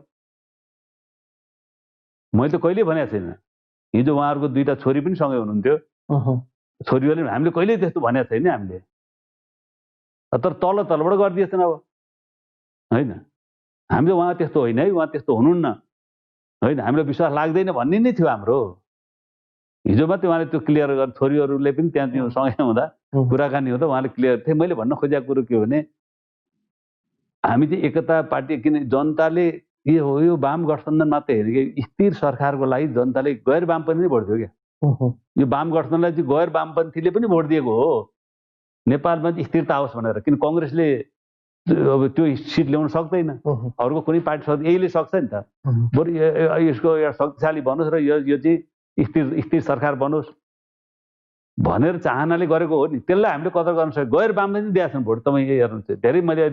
A: मैले त कहिल्यै भनेको छैन। हिजो उहाँहरूको दुईटा छोरी पनि सँगै हुनुहुन्थ्यो, छोरीहरूले हामीले कहिल्यै त्यस्तो भनेको छैन हामीले, तर तलबाट गरिदिएछन्। अब होइन हामीले उहाँ त्यस्तो होइन है, उहाँ त्यस्तो हुनुहुन्न होइन, हामीलाई विश्वास लाग्दैन भन्ने नै थियो हाम्रो। हिजो मात्रै उहाँले त्यो क्लियर गरेर छोरीहरूले पनि त्यहाँ त्यो सँगै हुँदा कुराकानी हुँदा उहाँले क्लियर थिए। मैले भन्न खोजेको कुरो के हो भने हामी चाहिँ एकता पार्टी, किन जनताले यो वाम गठबन्धन मात्रै हेरे कि स्थिर सरकारको लागि जनताले गैर वामपन्थी नै भोट दियो क्या। यो वाम गठबन्धनलाई चाहिँ गैर वामपन्थीले पनि भोट दिएको हो नेपालमा चाहिँ स्थिरता आओस् भनेर। किन कङ्ग्रेसले अब त्यो सिट ल्याउन सक्दैन, अरूको कुनै पार्टी सक्दैन, यहीले सक्छ नि त। बरु यसको एउटा शक्तिशाली बनोस् र यो चाहिँ स्थिर सरकार बनोस् भनेर चाहनाले गरेको हो नि। त्यसलाई हामीले कदर गर्न सक्यो। गैर वामले पनि दिएका छन् भोट, तपाईँ हेर्नुहुन्छ धेरै मैले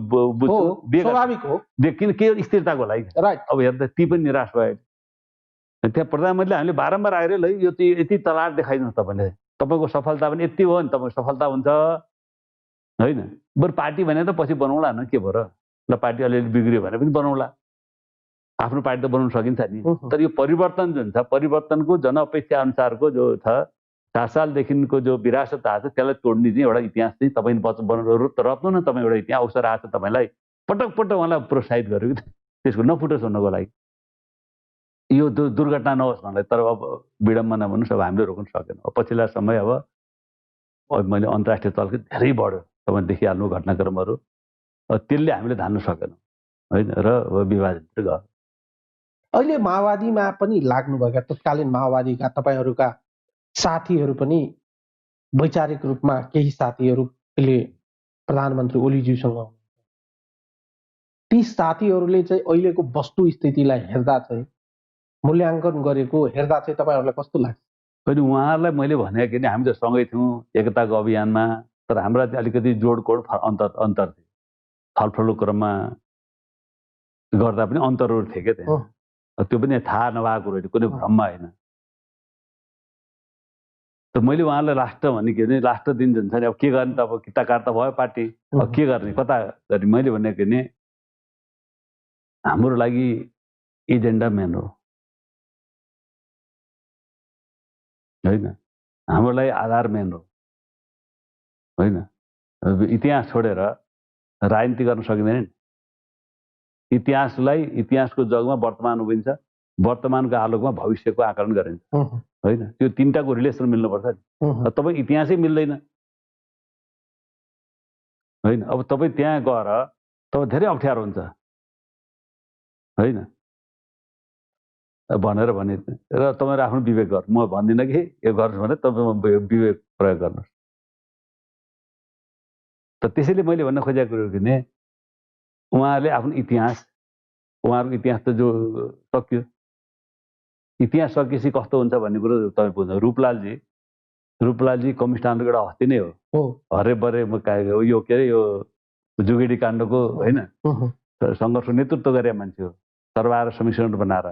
A: बुझ्छु स्वाभाविक हो, किन के स्थिरताको लागि। अब हेर्दा ती पनि निराश भयो। त्यहाँ प्रधानमन्त्रीले हामीले बारम्बार आएर ल यो चाहिँ यति तलाड देखाइदिनुहोस्, तपाईँले तपाईँको सफलता पनि यति हो नि, तपाईँको सफलता हुन्छ होइन। बरु पार्टी भने त पछि बनाउला न, के भयो र? ल पार्टी अलिअलि बिग्रियो भने पनि बनाउला, आफ्नो पार्टी त बनाउन सकिन्छ नि। तर यो परिवर्तन जुन छ, परिवर्तनको जनअपेक्षा अनुसारको जो छ 7 सालदेखिको जो विरासत आएको छ त्यसलाई तोड्ने चाहिँ एउटा इतिहास चाहिँ तपाईँ रत्नु न। तपाईँ एउटा इतिहास अवसर आएको छ, तपाईँलाई पटक पटक उहाँलाई प्रोत्साहित गर्यो कि त्यसको नफुटोस् भन्नको लागि, यो दुर्घटना नहोस् भन्नलाई। तर अब विडम्बना भन्नुहोस्, अब हामीले रोक्न सकेनौँ। अब पछिल्ला समय अब मैले अन्तर्राष्ट्रिय तलको धेरै बढ्यो, तपाईँ देखिहाल्नु घटनाक्रमहरू, त्यसले हामीले धान्न सकेनौँ होइन, र विभाजन गयो।
B: अहिले माओवादीमा पनि लाग्नुभएका तत्कालीन माओवादीका तपाईँहरूका साथीहरू पनि वैचारिक रूपमा केही साथीहरूले प्रधानमन्त्री ओलीज्यूसँग, ती साथीहरूले चाहिँ अहिलेको वस्तुस्थितिलाई हेर्दा चाहिँ मूल्याङ्कन गरेको हेर्दा चाहिँ तपाईँहरूलाई कस्तो लाग्छ?
A: होइन उहाँहरूलाई मैले भने कि हामी त सँगै थियौँ एकताको अभियानमा, तर हाम्रा चाहिँ अलिकति जोडकोड अन्तर थियो। छलफलको क्रममा गर्दा पनि अन्तरहरू थिए क्या त्यहाँ। त्यो पनि थाहा नभएको कुरो, कुनै भ्रममा होइन। तर मैले उहाँलाई लास्ट भने के भने लास्ट दिन जुन छ नि, अब के गर्ने त, अब किताकार त भयो पार्टी, अब के गर्ने कता गर्ने। मैले भनेको नि हाम्रो लागि एजेन्डा मेन हो होइन, हाम्रो लागि आधार मेन हो होइन। इतिहास छोडेर राजनीति गर्न सकिँदैन नि। इतिहासलाई इतिहासको जगमा वर्तमान उभिन्छ, वर्तमानको आलोकमा भविष्यको आकलन गरिन्छ होइन। त्यो तिनटाको रिलेसन मिल्नुपर्छ नि। तपाईँ इतिहासै मिल्दैन होइन। अब तपाईँ त्यहाँ गएर तपाईँ धेरै अप्ठ्यारो हुन्छ होइन भनेर भने, र तपाईँहरू आफ्नो विवेक गर्नु। म भन्दिनँ कि यो गर्नुहोस् भने तपाईँ विवेक प्रयोग गर्नुहोस्। त त्यसैले मैले भन्न खोजेको कुरो किन उहाँहरूले आफ्नो इतिहास, उहाँहरूको इतिहास त जो सक्यो, इतिहास सकिएपछि कस्तो हुन्छ भन्ने कुरो तपाईँ बुझ्नु। रूपलालजी कम्युनिस्ट आन्दोलनको एउटा हस्ती नै हो। हरे बरे यो के अरे यो जुगेडी काण्डको होइन सङ्घर्षको नेतृत्व गरे मान्छे हो, सर्वहारा समीकरण बनाएर।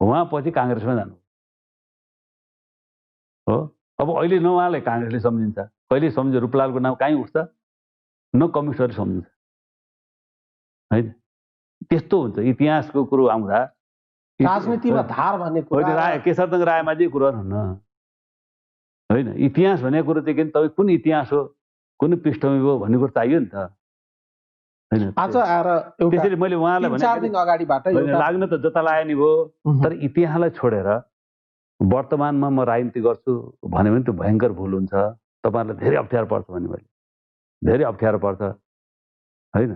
A: उहाँ पछि काङ्ग्रेसमा जानु हो। अब अहिले न उहाँलाई काङ्ग्रेसले सम्झिन्छ, कहिले सम्झिन्छ रूपलालको नाम कहीँ उठ्छ, न कम्युनिस्टहरूले सम्झिन्छ होइन। त्यस्तो हुन्छ इतिहासको कुरो आउँदा।
B: राजनीतिमा धार भन्ने कुरा
A: केशरचन्द्र रायमाझी कुरा हुन्न होइन। इतिहास भनेको कुरो चाहिँ तपाईँ कुन इतिहास हो, कुनै पृष्ठभूमि हो भन्ने कुरो चाहियो नि त हैन।
B: आज आएर एउटा
A: त्यसैले मैले उहाँलाई
B: 3-4 दिन अगाडिबाट एउटा
A: लाग्न त जता लाए नि भयो, तर इतिहासलाई छोडेर वर्तमानमा म राजनीति गर्छु भन्यो भने त्यो भयङ्कर भुल हुन्छ। तपाईँहरूलाई धेरै अप्ठ्यारो पर्छ भने मैले धेरै अप्ठ्यारो पर्छ हैन।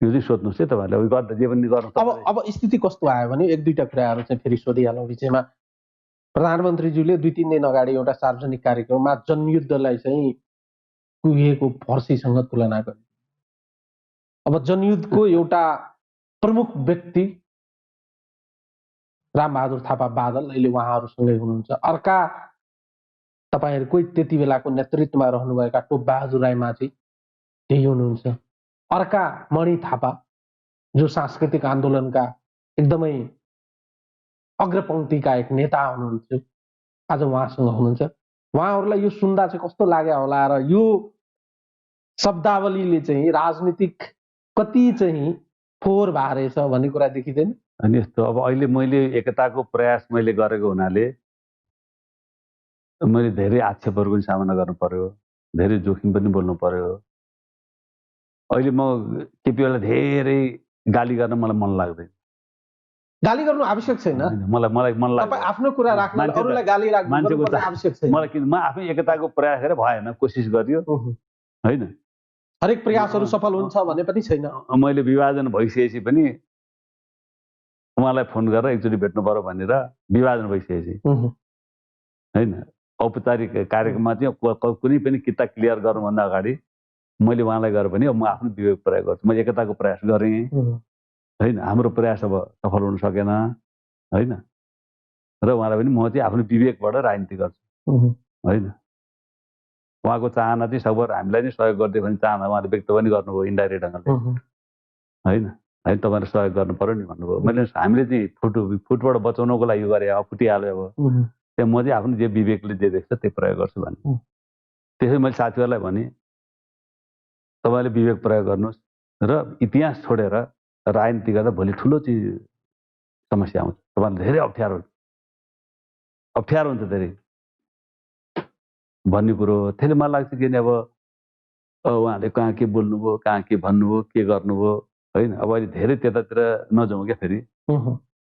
A: यो चाहिँ सोध्नुहोस् है तपाईँहरूले, गर्दा जे पनि गर्नु।
B: अब स्थिति कस्तो आयो भने एक दुईटा कुराहरू चाहिँ फेरि सोधिहालौँ विषयमा। प्रधानमन्त्रीज्यूले 2-3 दिन अगाडि एउटा सार्वजनिक कार्यक्रममा जनयुद्धलाई चाहिँ कुहिएको फर्सीसँग तुलना गरे। अब जनयुद्धको एउटा प्रमुख व्यक्ति रामबहादुर थापा बादल अहिले उहाँहरूसँगै हुनुहुन्छ। अर्का तपाईँहरूकै त्यति बेलाको नेतृत्वमा रहनुभएका टोपबहादुर रायमाझी त्यही हुनुहुन्छ। अर्का मणि थापा जो सांस्कृतिक आन्दोलनका एकदमै अग्रपङ्क्तिका एक नेता हुनुहुन्थ्यो, आज उहाँसँग हुनुहुन्छ। उहाँहरूलाई यो सुन्दा चाहिँ कस्तो लाग्यो होला र यो शब्दावलीले चाहिँ राजनीतिक कति चाहिँ फोहोर भएछ भन्ने कुरा देखिँदैन।
A: अनि यस्तो अब अहिले मैले एकताको प्रयास मैले गरेको हुनाले मैले धेरै आक्षेपहरूको पनि सामना गर्नु पर्यो, धेरै जोखिम पनि बोल्नु पर्यो। अहिले म केपीलाई धेरै गाली गर्न मलाई मन लाग्दैन।
B: गाली गर्नु आवश्यक छैन।
A: मलाई मन लाग्छ
B: तपाईँ आफ्नो कुरा राख्नु, अरूलाई गाली राख्नु आवश्यक छैन।
A: मलाई किन म आफै एकताको प्रयास गरेर भएन, कोसिस गरियो हैन।
B: हरेक प्रयासहरू सफल हुन्छ भने पनि छैन।
A: मैले विभाजन भइसकेपछि पनि उहाँलाई फोन गरेर एकचोटि भेट्नु पर्यो भनेर विभाजन भइसकेपछि हैन, औपचारिक कार्यक्रममा चाहिँ कुनै पनि किता क्लियर गर्नुभन्दा अगाडि मैले उहाँलाई गरेर पनि म आफ्नो विवेक प्रयोग गर्छु। म एकताको प्रयास गरेँ हैन, हाम्रो प्रयास अब सफल हुन सकेन हैन, र उहाँलाई पनि म चाहिँ आफ्नो विवेकबाट राजनीति गर्छु हैन। उहाँको चाहना चाहिँ सबैले हामीलाई नै सहयोग गरिदियो भने चाहना उहाँले व्यक्त पनि गर्नुभयो इन्डाइरेक्ट ढङ्गले हैन। है तपाईँले सहयोग गर्नु पर्यो नि भन्नुभयो। मैले हामीले चाहिँ फुटबाट बचाउनको लागि यो गरे, अब फुटिहाल्यो, अब त्यहाँ म चाहिँ आफ्नो जे विवेकले जे देख्छ त्यही प्रयोग गर्छु भने। त्यसै मैले साथीहरूलाई भने तपाईँले विवेक प्रयोग गर्नुहोस् र इतिहास छोडेर राजनीति गर्दा भोलि ठुलो चाहिँ समस्या आउँछ, तपाईँलाई धेरै अप्ठ्यारो हुन्छ धेरै भन्ने कुरो। त्यसले मलाई लाग्छ कि अब उहाँले कहाँ के बोल्नुभयो, कहाँ के भन्नुभयो, के गर्नुभयो हैन। अब अहिले धेरै त्यतातिर नजाउँ क्या फेरि,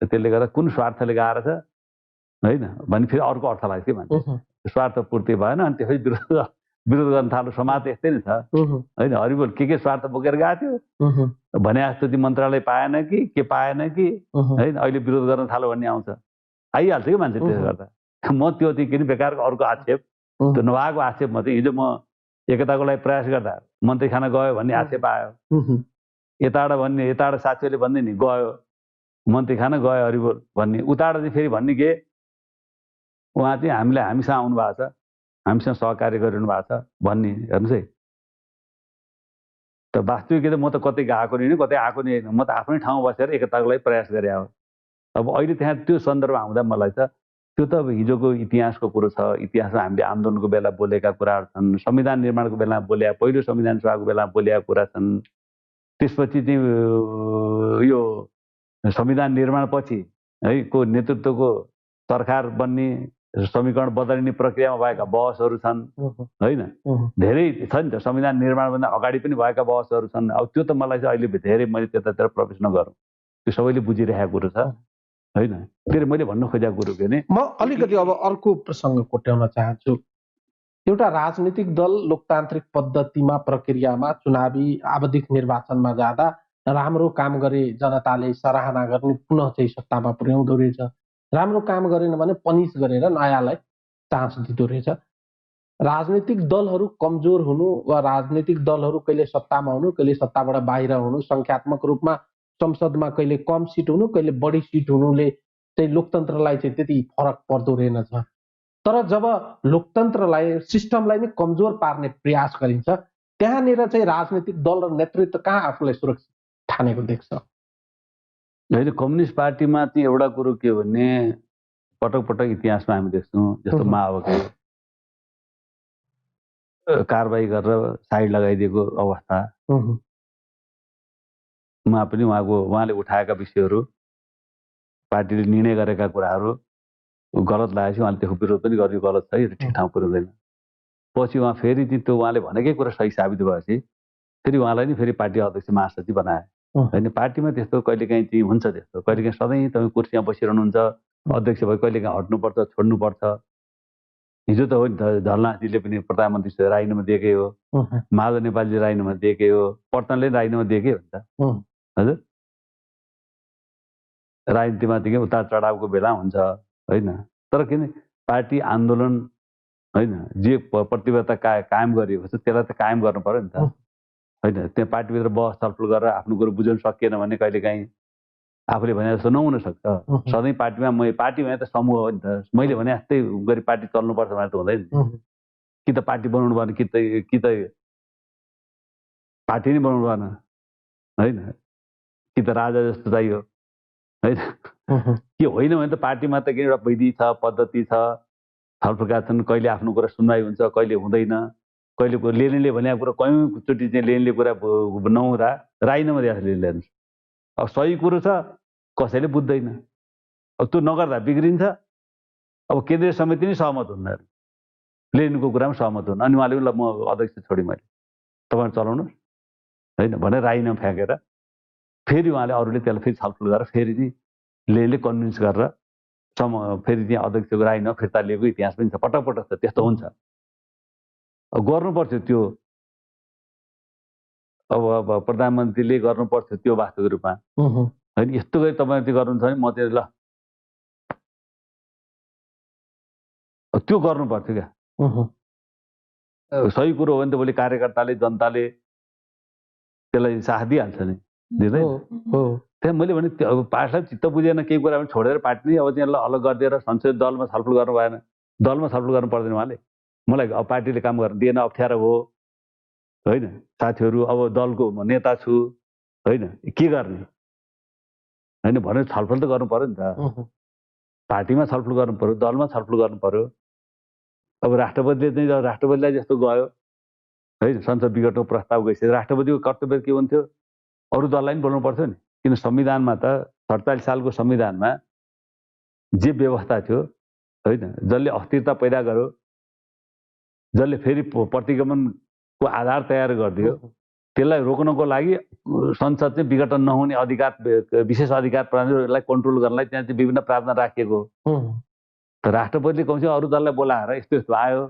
A: त्यसले गर्दा कुन स्वार्थले गाएर छ हैन भने फेरि अर्को अर्थ लाग्छ कि मान्छे स्वार्थ पूर्ति भएन अनि त्यसै विरोध गर्न थाल्नु। समाज त यस्तै नै छ हैन। हरिबोल के स्वार्थ बोकेर गएको थियो भने जस्तो चाहिँ मन्त्रालय पाएन कि के पाएन कि हैन, अहिले विरोध गर्न थाल्यो भन्ने आउँछ, आइहाल्छ कि मान्छे। त्यसले गर्दा म त्यो चाहिँ किन बेकारको अर्को आक्षेप, त्यो नभएको आक्षेप मात्रै। हिजो म एकताको लागि प्रयास गर्दा मन्त्री खाना गयो भन्ने आक्षेप आयो, यताबाट साथीहरूले भन्दै नि गयो मन्त्री खाना गयो हरिबोल भन्ने, उताबाट चाहिँ फेरि भन्ने के उहाँ चाहिँ हामीसँग आउनु भएको छ, हामीसँग सहकार्य गरिरहनु भएको छ भन्ने। हेर्नुहोस् है, त वास्तविक त म त कतै गएको नि कतै आएको नि होइन, म त आफ्नै ठाउँमा बसेर एकताको लागि प्रयास गरे हो। अब अहिले त्यहाँ त्यो सन्दर्भ आउँदा मलाई त त्यो त अब हिजोको इतिहासको कुरो छ। इतिहासमा हामीले आन्दोलनको बेला बोलेका कुराहरू छन्, संविधान निर्माणको बेला बोलेका, पहिलो संविधान सभाको बेला बोलेका कुरा छन्। त्यसपछि चाहिँ यो संविधान निर्माणपछि है को नेतृत्वको सरकार बन्ने, समीकरण बदलिने प्रक्रियामा भएका बहसहरू छन् हैन। धेरै छ नि त, संविधान निर्माणभन्दा अगाडि पनि भएका बहसहरू छन्। अब त्यो त मलाई चाहिँ अहिले धेरै मैले त्यतातिर प्रवेश नगरौँ, त्यो सबैले बुझिरहेको कुरो छ हैन। फेरि मैले भन्न खोजेको कुरो के भने
B: म अलिकति अब अर्को प्रसङ्ग कोट्याउन चाहन्छु। एउटा राजनीतिक दल लोकतान्त्रिक पद्धतिमा प्रक्रियामा चुनावी आवधिक निर्वाचनमा जाँदा राम्रो काम गरे जनताले सराहना गर्ने, पुनः चाहिँ सत्तामा पुर्याउँदो रहेछ। राम्रो काम गरेन भने पनिस गरेर नयाँलाई चान्स दिँदो रहेछ। राजनीतिक दलहरू कमजोर हुनु वा राजनीतिक दलहरू कहिले सत्तामा हुनु, कहिले सत्ताबाट बाहिर हुनु, संख्यात्मक रूपमा संसदमा कहिले कम सिट हुनु, कहिले बढी सिट हुनुले चाहिँ लोकतन्त्रलाई चाहिँ त्यति फरक पर्दो रहेनछ। तर जब लोकतन्त्रलाई, सिस्टमलाई नै कमजोर पार्ने प्रयास गरिन्छ, त्यहाँनिर चाहिँ राजनीतिक दल र नेतृत्व कहाँ आफूलाई सुरक्षित ठानेको देख्छ?
A: होइन, कम्युनिस्ट पार्टीमा चाहिँ एउटा कुरो के हो भने पटक पटक इतिहासमा हामी देख्छौँ, जस्तो माओवादी कारबाही गरेर साइड लगाइदिएको अवस्थामा पनि उहाँले उठाएका विषयहरू, पार्टीले निर्णय गरेका कुराहरू गलत लागेपछि उहाँले त्यसको विरोध पनि गर्नु गलत छ, यो ठिक ठाउँ पुर्याउँदैन। पछि उहाँ फेरि त्यो उहाँले भनेकै कुरा सही साबित भएपछि फेरि उहाँलाई नि फेरि पार्टी अध्यक्ष महासचिव बनाए होइन। पार्टीमा त्यस्तो कहिलेकाहीँ चाहिँ हुन्छ, त्यस्तो कहिलेकाहीँ सधैँ तपाईँ कुर्सीमा बसिरहनुहुन्छ, अध्यक्ष भए कहिलेकाहीँ हट्नुपर्छ, छोड्नुपर्छ। हिजो त हो नि त, झलनाथजीले पनि प्रधानमन्त्री राजीनामा दिएकै हो, माधव नेपालले राजीनामा दिएकै हो, पटनाले राजीनामा दिएकै हो नि त हजुर। राजनीतिमा चाहिँ उतार चढावको बेला हुन्छ होइन, तर किन पार्टी आन्दोलन होइन, जे प्रतिबद्धता कायम गरिएको छ त्यसलाई त कायम गर्नु पर्यो नि त होइन। त्यहाँ पार्टीभित्र बहस छलफल गरेर आफ्नो कुरो बुझ्न सकिएन भने कहिलेकाहीँ आफूले भने जस्तो नहुन सक्छ। सधैँ पार्टी भने त समूह हो नि त। मैले भने जस्तै गरी पार्टी चल्नुपर्छ भने त हुँदैन। कि त पार्टी बनाउनु भएन, कि त पार्टी नै बनाउनु भएन होइन, कि त राजा जस्तो चाहियो होइन। के होइन भने त पार्टीमा त एउटा विधि छ, पद्धति छ, छलफलका छन्। कहिले आफ्नो कुरा सुनवाई हुन्छ, कहिले हुँदैन, कहिले लेनिनले भनेको कुरा कयौँचोटि चाहिँ लेनिनले कुरा नहुँदा राजीनामा दिएको हेर्नुहोस्। अब सही कुरो छ, कसैले बुझ्दैन। अब त्यो नगर्दा बिग्रिन्छ। अब केन्द्रीय समिति नै सहमत हुँदैन, लेनिनको कुरामा सहमत हुन्न, अनि उहाँले ल म अध्यक्ष छोडेँ मैले, तपाईँहरू चलाउनुहोस् होइन भनेर राजीनामा फ्याँकेर फेरि उहाँले अरूले त्यसलाई फेरि छलफल गरेर फेरि चाहिँ लेनले कन्भिन्स गरेर फेरि त्यहाँ अध्यक्षको राजीनामा फिर्ता लिएको इतिहास पनि छ, पटक पटक छ। त्यस्तो हुन्छ, अब गर्नुपर्थ्यो त्यो। अब प्रधानमन्त्रीले गर्नुपर्थ्यो त्यो वास्तविक रूपमा होइन। यस्तो गरी तपाईँले त्यो गर्नुहुन्छ भने म त्यो ल त्यो गर्नुपर्थ्यो क्या। सही कुरो हो भने त भोलि कार्यकर्ताले, जनताले त्यसलाई साथ दिइहाल्छ नि, दिँदैन। त्यहाँ मैले भने अब पार्टीलाई चित्त बुझेन केही कुरा पनि छोडेर पार्टी नै अब त्यहाँ अलग गरिदिएर संसदीय दलमा छलफल गर्नु भएन, दलमा छलफल गर्नु पर्दैन उहाँले। मलाई अब पार्टीले काम गर्न दिएन, अप्ठ्यारो हो होइन। साथीहरू अब दलको नेता छु होइन, के गर्ने होइन भनेर छलफल त गर्नु पर्यो नि त। पार्टीमा छलफल गर्नु पर्यो, दलमा छलफल गर्नु पर्यो। अब राष्ट्रपतिले चाहिँ राष्ट्रपतिलाई जस्तो गयो होइन, संसद विघटनको प्रस्ताव गइसक्यो, राष्ट्रपतिको कर्तव्य के हुन्थ्यो, अरू दललाई पनि बोल्नु पर्थ्यो नि। किन संविधानमा त 47 सालको संविधानमा जे व्यवस्था थियो होइन, जसले अस्थिरता पैदा गर्यो, जसले फेरि प्रतिगमनको आधार तयार गरिदियो, त्यसलाई रोक्नको लागि संसद चाहिँ विघटन नहुने अधिकार, विशेष अधिकार प्रणालीलाई कन्ट्रोल गर्नलाई त्यहाँ चाहिँ विभिन्न प्रावधान राखिएको हो। त राष्ट्रपतिले कमसेकम अरू दललाई बोलाएर यस्तो यस्तो आयो,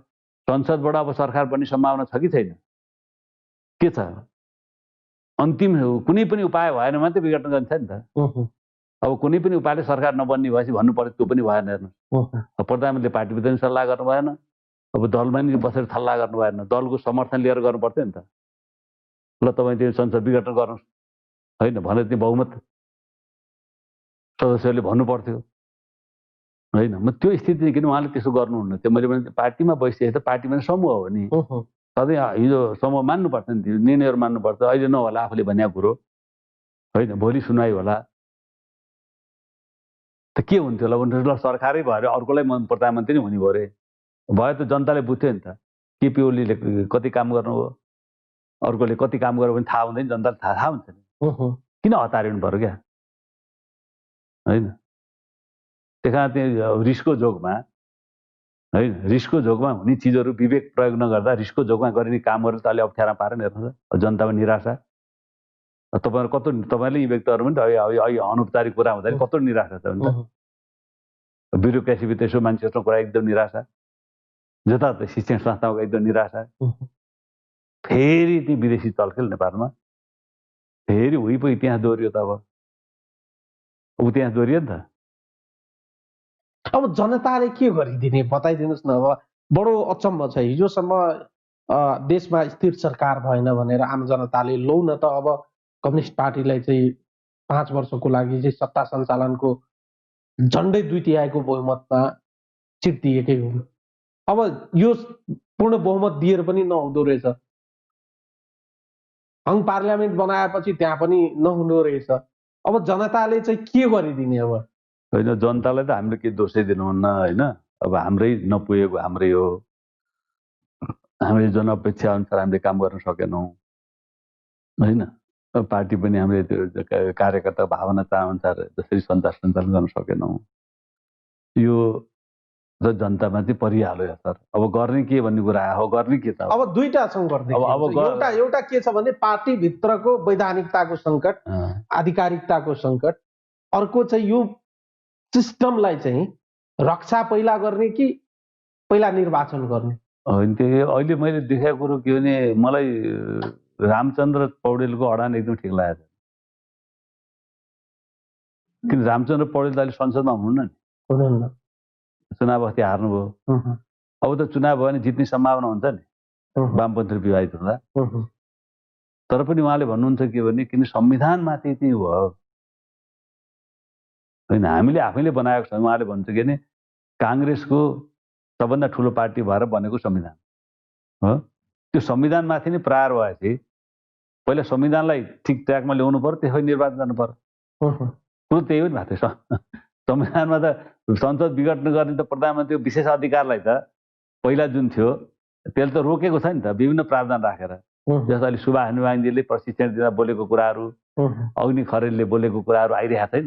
A: संसदबाट अब सरकार बन्ने सम्भावना छ कि छैन, के छ, अन्तिम कुनै पनि उपाय भएन भने त विघटन गरिन्छ नि त। अब कुनै पनि उपायले सरकार नबन्ने भएपछि भन्नु पर्यो, त्यो पनि भएन हेर्नु। प्रधानमन्त्रीले पार्टीभित्र पनि सल्लाह गर्नु भएन, अब दलमा नि बसेर सल्लाह गर्नु भएन, दलको समर्थन लिएर गर्नु पर्थ्यो नि त। ल तपाईँ त्यो संसद विघटन गर्नुहोस् होइन भनेर त्यो बहुमत सदस्यहरूले भन्नु पर्थ्यो होइन। म त्यो स्थिति किन उहाँले त्यसो गर्नुहुन्न थियो। मैले भने पार्टीमा बसिसकेको त पार्टीमा समूह हो नि, सधैँ हिजो समूह मान्नुपर्छ नि, त्यो निर्णयहरू मान्नुपर्छ। अहिले नहोला आफूले भनेको कुरो होइन, भोलि सुनवाई होला त के हुन्थ्यो ल सरकारै भएर अर्कोलाई प्रधानमन्त्री नै हुने भयो अरे, भयो त जनताले बुझ्थ्यो नि त। केपी ओलीले कति काम गर्नुभयो, अर्कोले कति काम गर्यो भने थाहा हुँदैन, जनताले थाहा हुन्छ नि। किन हतारिनु पर्यो क्या होइन। त्यस कारण त्यो रिसको जोगमा होइन, रिसको जोगमा हुने चिजहरू विवेक प्रयोग नगर्दा रिसको जोगमा गरिने कामहरू त अलि अप्ठ्यारो पारेर हेर्नुहोस्, जनतामा निराशा। तपाईँहरू कत्रो, तपाईँले यी व्यक्तिहरू पनि त अनौपचारिक कुरा हुँदाखेरि कत्रो निराशा छ भने त। ब्युरोक्रेसीभित्र यसो मान्छेहरूसँग कुरा एकदम निराशा, जताततै शिक्षण संस्थाको एकदम निराशा। फेरि ती विदेशी चलखेल नेपालमा फेरि हुइपो इतिहास दोहोरियो त। अब इतिहास दोहोरियो नि त।
B: अब जनताले के गरिदिने बताइदिनुहोस् न। अब बडो अचम्म छ, हिजोसम्म देशमा स्थिर सरकार भएन भनेर आम जनताले लौ न त अब कम्युनिस्ट पार्टीलाई चाहिँ 5 वर्षको लागि चाहिँ सत्ता सञ्चालनको झन्डै 2/3 बहुमतमा सिट दिएकै हुन्। अब यो पूर्ण बहुमत दिएर पनि नहुँदो रहेछ, हङ पार्लियामेन्ट बनाएपछि त्यहाँ पनि नहुँदो रहेछ। अब जनताले चाहिँ के गरिदिने अब
A: होइन। जनतालाई त हामीले के दोषै दिनुहुन्न होइन। अब हाम्रै नपुगेको हाम्रै हो, हामीले जनअपेक्षा अनुसार हामीले काम गर्न सकेनौँ होइन। पार्टी पनि हामीले त्यो कार्यकर्ता भावना चाह अनुसार जसरी सञ्चालन गर्न सकेनौँ। यो र जनतामा चाहिँ परिहाल्यो सर। अब गर्ने के भन्ने कुरा आयो, गर्ने के त?
B: अब दुईटा सङ्कट एउटा के छ भने पार्टीभित्रको वैधानिकताको सङ्कट, आधिकारिकताको सङ्कट, अर्को चाहिँ यो सिस्टमलाई चाहिँ रक्षा पहिला गर्ने कि पहिला निर्वाचन गर्ने?
A: होइन, त्यो अहिले मैले देखेको कुरो के भने मलाई रामचन्द्र पौडेलको अडान एकदम ठिक लागेको छ। किन रामचन्द्र पौडेल त अहिले संसदमा हुनुहुन्न, चुनाव अस्ति हार्नुभयो। अब त चुनाव भयो भने जित्ने सम्भावना हुन्छ नि वामपन्थी विभाजित हुँदा। तर पनि उहाँले भन्नुहुन्छ के भने किन संविधानमाथि चाहिँ भयो होइन, हामीले आफैले बनाएको छ। उहाँले भन्छ के भने काङ्ग्रेसको सबभन्दा ठुलो पार्टी भएर बनेको संविधान हो, त्यो संविधानमाथि नै प्रहार भएपछि पहिला संविधानलाई ठिक ट्र्याकमा ल्याउनु पर्यो, त्यसपछि निर्वाचन गर्नु पर्यो। कुरो त्यही हो नि भएको थियो। संविधानमा त संसद विघटन गर्ने त प्रधानमन्त्रीको विशेष अधिकारलाई त पहिला जुन थियो त्यसले त रोकेको छ नि त, विभिन्न प्रावधान राखेर। जस्तो अहिले सुभाष हनुमानजीले प्रशिक्षण दिँदा बोलेको कुराहरू, अग्नि खरेलले बोलेको कुराहरू आइरहेको छैन,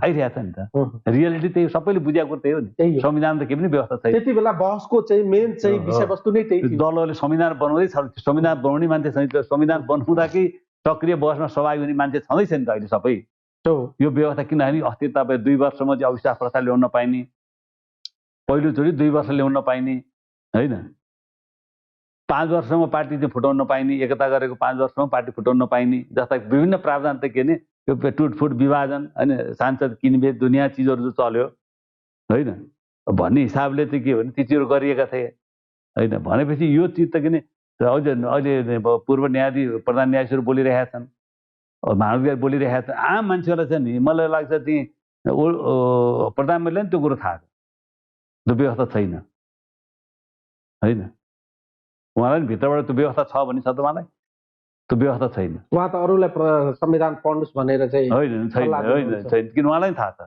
A: आइरहेको छ नि त। रियालिटी त्यही, सबैले बुझेको कुरो त्यही हो नि। संविधान त के पनि व्यवस्था छैन।
B: त्यति बेला बहसको चाहिँ मेन चाहिँ विषयवस्तु नै त्यही थियो।
A: दलहरूले संविधान बनाउँदै छ, संविधान बनाउने मान्छे छैन, संविधान बनाउँदाकै सक्रिय बहसमा सहभागी हुने मान्छे छँदै छैन त अहिले सबै। यो व्यवस्था किनभने अस्ति तपाईँ 2 वर्षमा चाहिँ अविश्वास प्रस्ताव ल्याउन नपाइने, पहिलोचोटि 2 वर्ष ल्याउन नपाइने होइन, 5 वर्षमा पार्टी चाहिँ फुटाउन नपाइने, एकता गरेको 5 वर्षमा पार्टी फुटाउन नपाइने जस्ता विभिन्न प्रावधान त के नि यो टुटफुट विभाजन होइन, सांसद किनबेच दुनियाँ चिजहरू जो चल्यो होइन भन्ने हिसाबले चाहिँ के भने ती चिजहरू गरिएका थिए होइन। भनेपछि यो चिज त किन अहिले पूर्व न्यायाधीश प्रधान न्यायाधीशहरू बोलिरहेका छन्, महाधिकार बोलिरहेका छन्। आम मान्छेलाई चाहिँ नि मलाई लाग्छ चाहिँ प्रधानमन्त्रीलाई नि त्यो कुरो थाहा छ, त्यो व्यवस्था छैन होइन। उहाँलाई नि भित्रबाट त्यो व्यवस्था छ भने छ त, उहाँलाई त्यो व्यवस्था छैन।
B: उहाँ त अरूलाई संविधान पढ्नुहोस् भनेर चाहिँ
A: होइन, छैन, किन उहाँलाई नि थाहा छ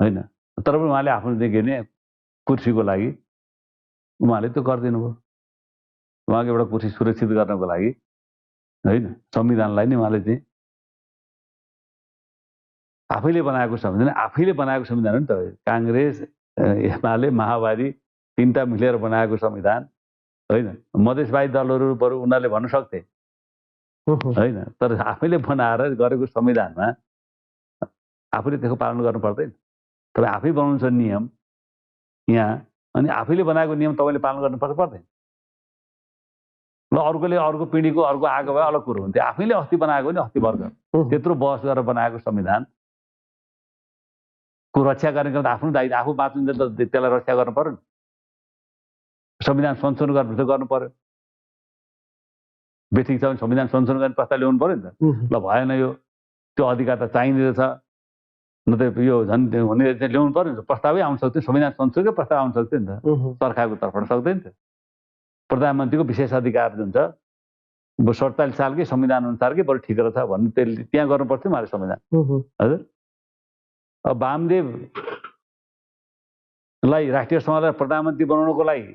A: होइन। तर पनि उहाँले आफ्नो के भने कुर्सीको लागि उहाँले त्यो गरिदिनु भयो, उहाँको एउटा कुर्सी सुरक्षित गर्नको लागि होइन। संविधानलाई नै उहाँले चाहिँ आफैले बनाएको संविधान हो नि त। काङ्ग्रेस, एमाले, माओवादी तीनटा मिलेर बनाएको संविधान होइन। मधेसवादी दलहरू बरु उनीहरूले भन्न सक्थे होइन, तर आफैले बनाएर गरेको संविधानमा आफूले त्यसको पालन गर्नु पर्दैन। तपाईँ आफै बनाउनु छ नियम यहाँ, अनि आफैले बनाएको नियम तपाईँले पालन गर्नुपर्छ पर्दैन? ल अर्कोले अर्को पिँढीको अर्को आएको भए अलग कुरो हुन्थ्यो। आफैले अस्ति बनाएको नि अस्ति वर्ग त्यत्रो बहस गरेर बनाएको संविधानको रक्षा गर्ने आफ्नो दायित्व, आफू बाँच्नु त त्यसलाई रक्षा गर्नु पर्यो नि। संविधान संशोधन गर्नु पर्यो, बेठिक छ भने संविधान संशोधन गर्ने प्रस्ताव ल्याउनु पर्यो नि त। ल भएन, यो त्यो अधिकार त चाहिँदो रहेछ, न त यो झन् हुने ल्याउनु पर्यो नि त। प्रस्तावै आउन सक्थ्यो, संविधान संशोधनकै प्रस्ताव आउन सक्थ्यो नि त, सरकारको तर्फबाट सक्दैन थियो। प्रधानमन्त्रीको विशेष अधिकार जुन छ 47 सालकै संविधान अनुसारकै बरु ठिक रहेछ भन्ने त्यसले त्यहाँ गर्नुपर्थ्यो उहाँले संविधान हजुर। अब वामदेवलाई राष्ट्रिय समाजलाई प्रधानमन्त्री बनाउनको लागि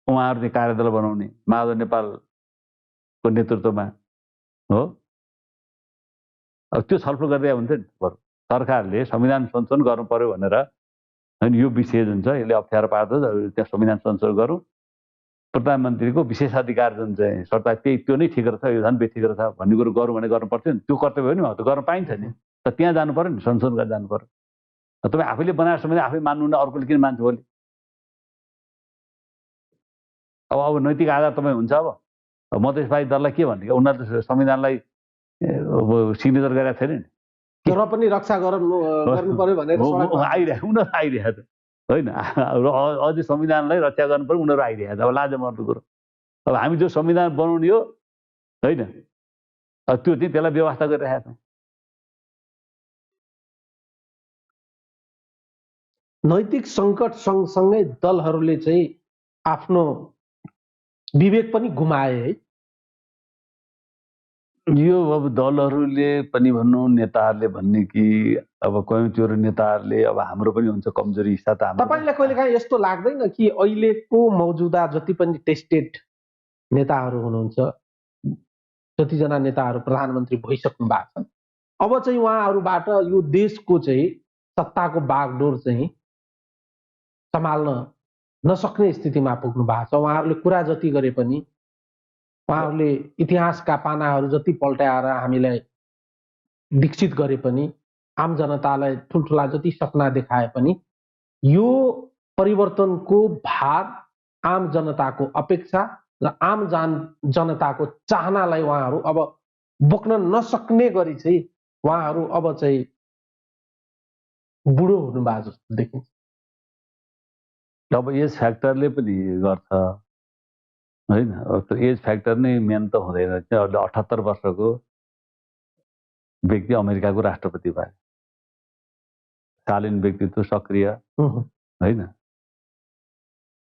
A: उहाँहरूले कार्यदल बनाउने माधव नेपालको नेतृत्वमा हो। अब त्यो छलफल गर्दै हुन्थ्यो नि। बरु सरकारले संविधान संशोधन गर्नु पर्यो भनेर होइन, यो विषय जुन छ यसले अप्ठ्यारो पार्छ, त्यहाँ संविधान संशोधन गरौँ, प्रधानमन्त्रीको विशेषाधिकार जुन चाहिँ सरकार त्यो नै ठिक रहेछ, यो झन् बेठिक रहेछ भन्ने कुरो गरौँ भने गर्नु पर्थ्यो नि। त्यो कर्तव्य हो नि, त्यो गर्न पाइन्छ नि। त त्यहाँ जानु पर्यो नि, संशोधन गरेर जानु पर्यो। तपाईँ आफैले बनाएर संविधान आफै मान्नु न, अर्कोले किन मान्छ भोलि? अब नैतिक आधार तपाईँ हुन्छ। अब मधेसवादी दललाई के भन्ने, उनीहरूले संविधानलाई सिग्नेचर गरेका छैन नि,
B: तर पनि रक्षा गर्नु पर्यो भनेर
A: आइरहेको उनीहरू आइरहेको छ होइन। अझै संविधानलाई रक्षा गर्नु पर्यो उनीहरू आइरहेको छ। अब लाज मर्दो कुरो। अब हामी जो संविधान बनाउने हो होइन, त्यो चाहिँ त्यसलाई व्यवस्था गरिरहेका छौँ।
B: नैतिक सङ्कट सँगसँगै दलहरूले चाहिँ आफ्नो विवेक पनि गुमाए है।
A: यो अब दलहरूले पनि भन्नु, नेताहरूले भन्ने कि अब कयौँचोर नेताहरूले अब हाम्रो पनि हुन्छ कमजोरी हिस्सा त।
B: तपाईँलाई कहिलेकाहीँ यस्तो लाग्दैन कि अहिलेको मौजुदा जति पनि टेस्टेड नेताहरू हुनुहुन्छ, जतिजना नेताहरू प्रधानमन्त्री भइसक्नु भएको छ, अब चाहिँ उहाँहरूबाट यो देशको चाहिँ सत्ताको बागडोर चाहिँ सम्हाल्न नसक्ने स्थितिमा पुग्नु भएको छ। उहाँहरूले कुरा जति गरे पनि, उहाँहरूले इतिहासका पानाहरू जति पल्टाएर हामीलाई दीक्षित गरे पनि, आम जनतालाई ठुल्ठुला जति सपना देखाए पनि, यो परिवर्तनको भार आम जनताको अपेक्षा र आम जनताको चाहनालाई उहाँहरू अब बोक्न नसक्ने गरी चाहिँ उहाँहरू अब चाहिँ बुढो हुनु भएको जस्तो देखिन्छ।
A: अब एज फ्याक्टरले पनि गर्छ होइन। अब एज फ्याक्टर नै मेन त हुँदैन। अहिले 78 वर्षको व्यक्ति अमेरिकाको राष्ट्रपति भए, शालीन व्यक्तित्व, सक्रिय होइन।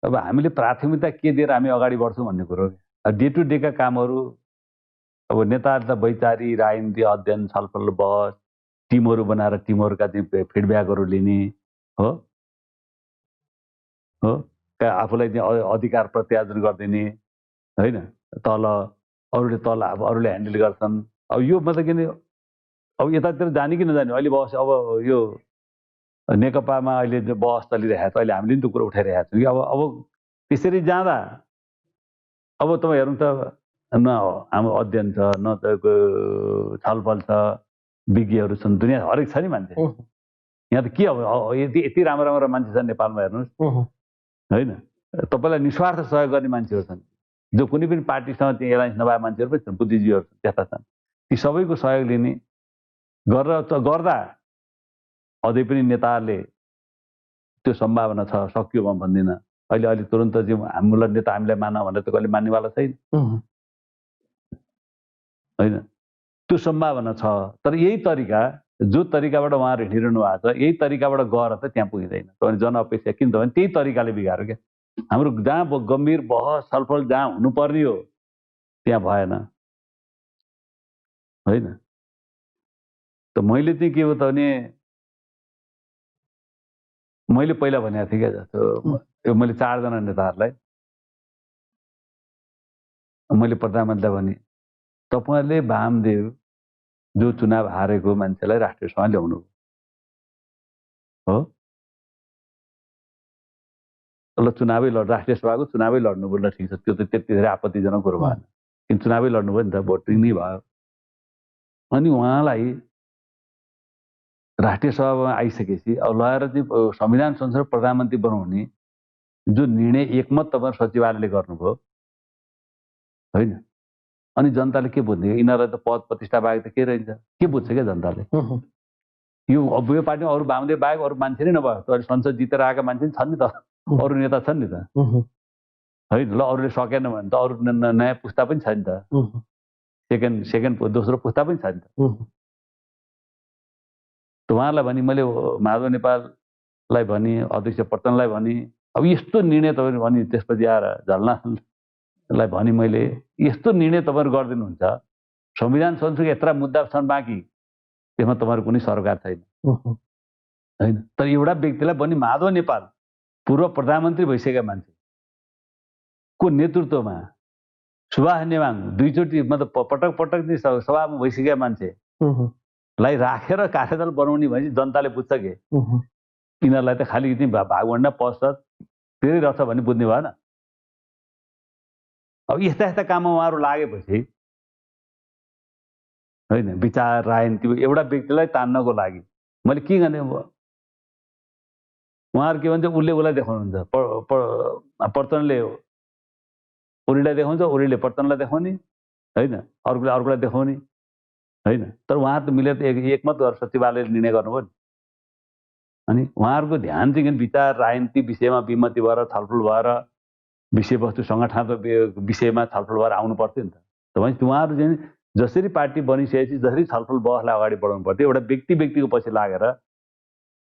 A: अब हामीले प्राथमिकता के दिएर हामी अगाडि बढ्छौँ भन्ने कुरो, डे टु डेका कामहरू, अब नेताहरूलाई वैचारिक राजनीति अध्ययन छलफल बहस टिमहरू बनाएर टिमहरूका चाहिँ फिडब्याकहरू लिने हो, आफूलाई चाहिँ अधिकार प्रत्यार्जन गरिदिने होइन। तल अरूले ह्यान्डल गर्छन्। अब यो मतलब किन अब यतातिर जाने कि नजाने अहिले बहस, अब यो नेकपामा अहिले जो बहस चलिरहेको छ, अहिले हामीले नि त्यो कुरो उठाइरहेका छौँ कि अब त्यसरी जाँदा अब तपाईँ हेर्नु त, न हाम्रो अध्ययन छ, न त छलफल छ, विज्ञहरू छन्, दुनियाँ हरेक छ नि मान्छे। यहाँ त के अब यति राम्रो राम्रो मान्छे छन् नेपालमा, हेर्नुहोस् होइन। तपाईँलाई निस्वार्थ सहयोग गर्ने मान्छेहरू छन्, जो कुनै पनि पार्टीसँग चाहिँ एलायन्स नभए मान्छेहरू पनि छन्, बुद्धिजीवीहरू त्यस्ता छन्। ती सबैको सहयोग लिने गर्दा अझै पनि नेताहरूले त्यो सम्भावना छ, सकियो म भन्दिनँ। अहिले तुरन्त चाहिँ हाम्रो नेता हामीलाई मान भनेर त कहिले मान्नेवाला छैन होइन। त्यो सम्भावना छ, तर यही तरिका, जो तरिकाबाट उहाँहरू हिँडिरहनु भएको छ, यही तरिकाबाट गएर त त्यहाँ पुगिँदैन। तपाईँ जनअपेक्षा किन त भने त्यही तरिकाले बिगार्यो क्या। हाम्रो जहाँ गम्भीर बहस छलफल जहाँ हुनुपर्ने हो त्यहाँ भएन होइन। त मैले चाहिँ के हो त भने, मैले पहिला भनेको थिएँ क्या, जस्तो मैले 4 जना नेताहरूलाई मैले प्रधानमन्त्रीलाई भने, तपाईँहरूले वामदेव जो चुनाव हारेको मान्छेलाई राष्ट्रिय सभा ल्याउनु हो, ल चुनावै राष्ट्रिय सभाको चुनावै लड्नु ल ठिक छ, त्यो त त्यति धेरै आपत्तिजनक कुरो भएन, किन चुनावै लड्नु भयो नि त, भोटिङ नै भयो। अनि उहाँलाई राष्ट्रिय सभामा आइसकेपछि अब लगाएर चाहिँ संविधान संशोधन प्रधानमन्त्री बनाउने जो निर्णय एकमत तपाईँ सचिवालयले गर्नुभयो होइन। अनि जनताले के बुझ्ने, यिनीहरूलाई त पद प्रतिष्ठा बाहेक त के रहन्छ, के बुझ्छ क्या जनताले। यो पार्टीमा अरू वामदेव बाहेक अरू मान्छे नै नभयो त, अहिले संसद जितेर आएका मान्छे छन् नि त, अरू नेता छन् नि त होइन। ल अरूले सकेन भने त अरू नयाँ पुस्ता पनि छ नि त, सेकेन्ड दोस्रो पुस्ता पनि छ नि त। उहाँहरूलाई भने, मैले माधव नेपाललाई भने, अध्यक्ष पटनलाई भने, अब यस्तो निर्णय तपाईँले भने, त्यसपछि आएर झलनाथलाई भने मैले, यस्तो निर्णय तपाईँहरू गरिदिनुहुन्छ, संविधान संशोधनको यत्र मुद्दा छन् बाँकी, त्यसमा तपाईँहरू कुनै सरकार छैन होइन। तर एउटा व्यक्तिलाई भने, माधव नेपाल पूर्व प्रधानमन्त्री भइसकेका मान्छेको नेतृत्वमा सुभाष नेवाङ 2 चोटि मतलब पटक सभामा भइसकेका मान्छेलाई राखेर कार्यदल बनाउने भने जनताले बुझ्छ के, यिनीहरूलाई त खालि चाहिँ भागभन्डा पस्छ धेरै रहेछ भन्ने बुझ्ने भएन। अब यस्ता काममा उहाँहरू लागेपछि होइन, विचार राजनीति एउटा व्यक्तिलाई तान्नको लागि मैले के गर्ने, उहाँहरू के भन्छ, उसलाई देखाउनुहुन्छ, पर्चनले ओलीलाई देखाउँछ, ओलीले पर्चनलाई देखाउने होइन, अर्कोलाई देखाउने होइन। तर उहाँहरू त मिलेर एकमत गरेर सचिवालयले निर्णय गर्नुभयो नि। अनि उहाँहरूको ध्यान चाहिँ विचार राजनीति विषयमा विमति भएर छलफल भएर विषयवस्तु सङ्गठनात्मक विषयमा छलफल भएर आउनु पर्थ्यो नि त। उहाँहरू चाहिँ जसरी पार्टी बनिसकेपछि जसरी छलफल बहसलाई अगाडि बढाउनु पर्थ्यो, एउटा व्यक्तिको पछि लागेर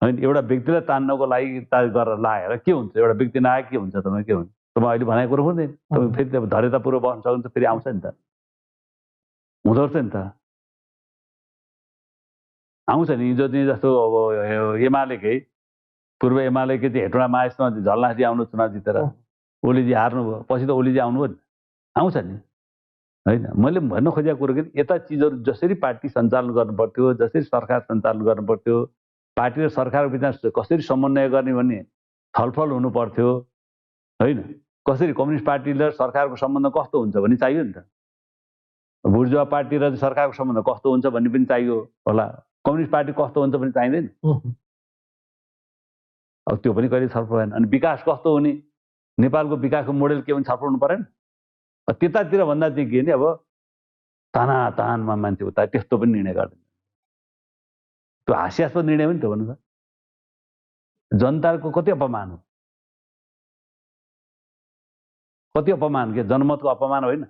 A: होइन, एउटा व्यक्तिलाई तान्नको लागि गरेर लागेर के हुन्छ, एउटा व्यक्ति नआए के हुन्छ, तपाईँ के हुन्छ, तपाईँ अहिले भनेको कुरो हुँदैन, तपाईँ फेरि धैर्यतापूर्वक बस्न सक्नुहुन्छ, फेरि आउँछ नि त, हुँदो रहेछ नि त, आउँछ नि। जो चाहिँ जस्तो अब एमालेकै पूर्व एमालेकै चाहिँ हेटौँडा महासमा झलनाथजी आउनु चुनाव जितेर, ओलीजी हार्नुभयो, पछि त ओलीजी आउनुभयो नि, आउँछ नि होइन। मैले भन्न खोजेको कुरो कि यता चिजहरू जसरी पार्टी सञ्चालन गर्नुपर्थ्यो, जसरी सरकार सञ्चालन गर्नुपर्थ्यो, पार्टी र सरकारको बिचमा कसरी समन्वय गर्ने भन्ने छलफल हुनु पर्थ्यो हैन। कसरी कम्युनिस्ट पार्टी र सरकारको सम्बन्ध कस्तो हुन्छ भन्ने चाहियो नि त। बुर्जुवा पार्टी र सरकारको सम्बन्ध कस्तो हुन्छ भन्ने पनि चाहियो होला। कम्युनिस्ट पार्टी कस्तो हुन्छ भन्ने चाहिँदैन। अब त्यो पनि कहिले छलफल भएन। अनि विकास कस्तो हुने, नेपालको विकासको मोडेल के भने छलफल हुनु परेन। त्यतातिर भन्दा चाहिँ के नि अब तानमा मान्छे उता त्यस्तो पनि निर्णय गर्दैन। त्यो हास्यास्पद निर्णय पनि त भन्नु त। जनताको कति अपमान हो, कति अपमान के जनमतको अपमान होइन।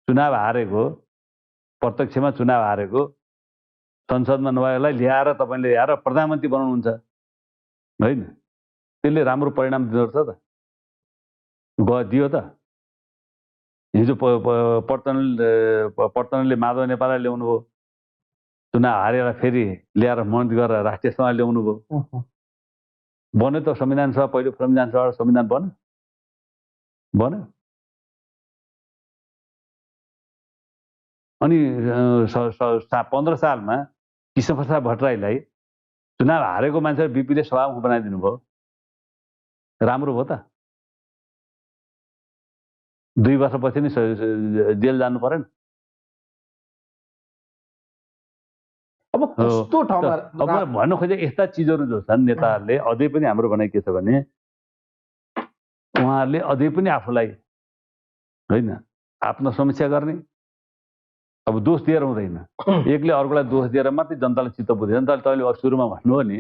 A: चुनाव हारेको, प्रत्यक्षमा चुनाव हारेको, संसदमा नभएलाई ल्याएर तपाईँले ल्याएर प्रधानमन्त्री बनाउनुहुन्छ होइन, त्यसले राम्रो परिणाम दिँदो रहेछ त, दियो त। हिजो पर्तनले माधव नेपाललाई ल्याउनु भयो, चुनाव हारेर फेरि ल्याएर मन्त्री गरेर राष्ट्रिय सभा ल्याउनु भयो, बन्यो त संविधान सभा। पहिलो संविधान सभा संविधान बन्यो। अनि 15 सालमा कृष्णप्रसाद भट्टराईलाई चुनाव हारेको मान्छे बिपीले सभामुख बनाइदिनु भयो, राम्रो भयो त। 2 वर्षपछि नै जेल जानु परेन।
B: अब कस्तो ठाउँमा
A: अब भन्न खोजे यस्ता चिजहरू जो छन् नेताहरूले अझै पनि हाम्रो भनाइ के छ भने उहाँहरूले अझै पनि आफूलाई होइन आफ्नो समीक्षा गर्ने। अब दोष दिएर हुँदैन, एकले अर्कोलाई दोष दिएर मात्रै जनतालाई चित्त बुझ्दैन। जनताले तपाईँले सुरुमा भन्नुभयो नि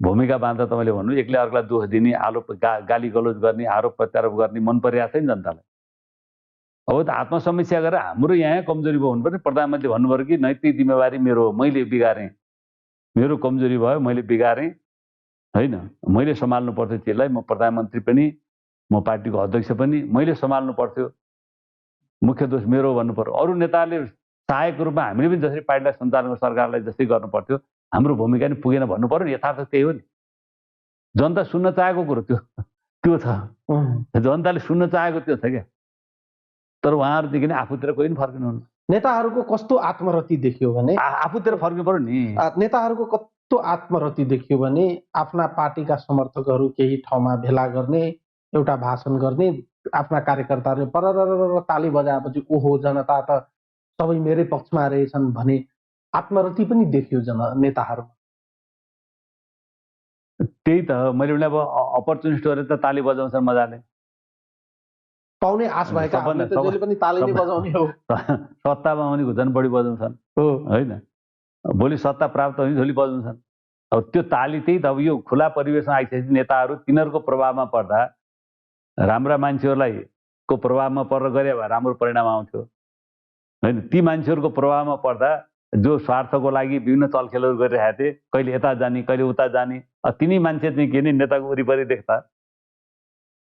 A: भूमिका बाँध्दा तपाईँले भन्नु एकले अर्कोलाई दोष दिने, आरोप गाली गलोज गर्ने, आरोप प्रत्यारोप गर्ने मन परिरहेको छ नि जनतालाई। अब त आत्मसमीक्षा गरेर हाम्रो यहाँ कमजोरी भयो हुनु पर्ने। प्रधानमन्त्री भन्नुभयो कि नैतिक जिम्मेवारी मेरो, मैले बिगारेँ, मेरो कमजोरी भयो, मैले बिगारेँ होइन, मैले सम्हाल्नु पर्थ्यो त्यसलाई। म प्रधानमन्त्री पनि, म पार्टीको अध्यक्ष पनि, मैले सम्हाल्नु पर्थ्यो, मुख्य दोष मेरो भन्नु पर्यो। अरू नेताहरूले सहायकको रूपमा हामीले पनि जसरी पार्टीलाई सञ्चालन सरकारलाई जस्तै गर्नु पर्थ्यो, हाम्रो भूमिका नि पुगेन भन्नु पर्यो नि। यथार्थ त्यही हो नि। जनता सुन्न चाहेको कुरो त्यो छ, जनताले सुन्न चाहेको त्यो छ क्या। तर उहाँहरूदेखि नै आफूतिर कोही पनि फर्किनुहुन्न।
B: नेताहरूको कस्तो आत्मरति देखियो भने
A: आफूतिर फर्किनु पर्यो नि।
B: नेताहरूको कस्तो आत्मरति देखियो भने आफ्ना पार्टीका समर्थकहरू केही ठाउँमा भेला गर्ने, एउटा भाषण गर्ने, आफ्ना कार्यकर्ताहरूले परर ताली बजाएपछि ओहो जनता त सबै मेरै पक्षमा रहेछन् भने आत्मरति पनि देखियो नेताहरू।
A: त्यही त मैले भने अब अपर्चुनिस्टहरूले त ताली बजाउँछन् मजाले,
B: पाउने आश भएका जहिले पनि ताली नै बजाउने हो।
A: सत्तामा आउनेको झन् बढी बजाउँछन् होइन, भोलि सत्ता प्राप्त हुने झोलि बजाउँछन्। अब त्यो ताली त्यही त। अब यो खुला परिवेशमा आइसकेपछि नेताहरू तिनीहरूको प्रभावमा पर्दा, राम्रा मान्छेहरूलाई को प्रभावमा परेर गरे भए राम्रो परिणाम आउँथ्यो होइन। ती मान्छेहरूको प्रभावमा पर्दा जो स्वार्थको लागि विभिन्न चलखेलहरू गरिरहेका थिए, कहिले यता जाने कहिले उता जाने, तिनी मान्छे चाहिँ के नि नेताको वरिपरि देख्दा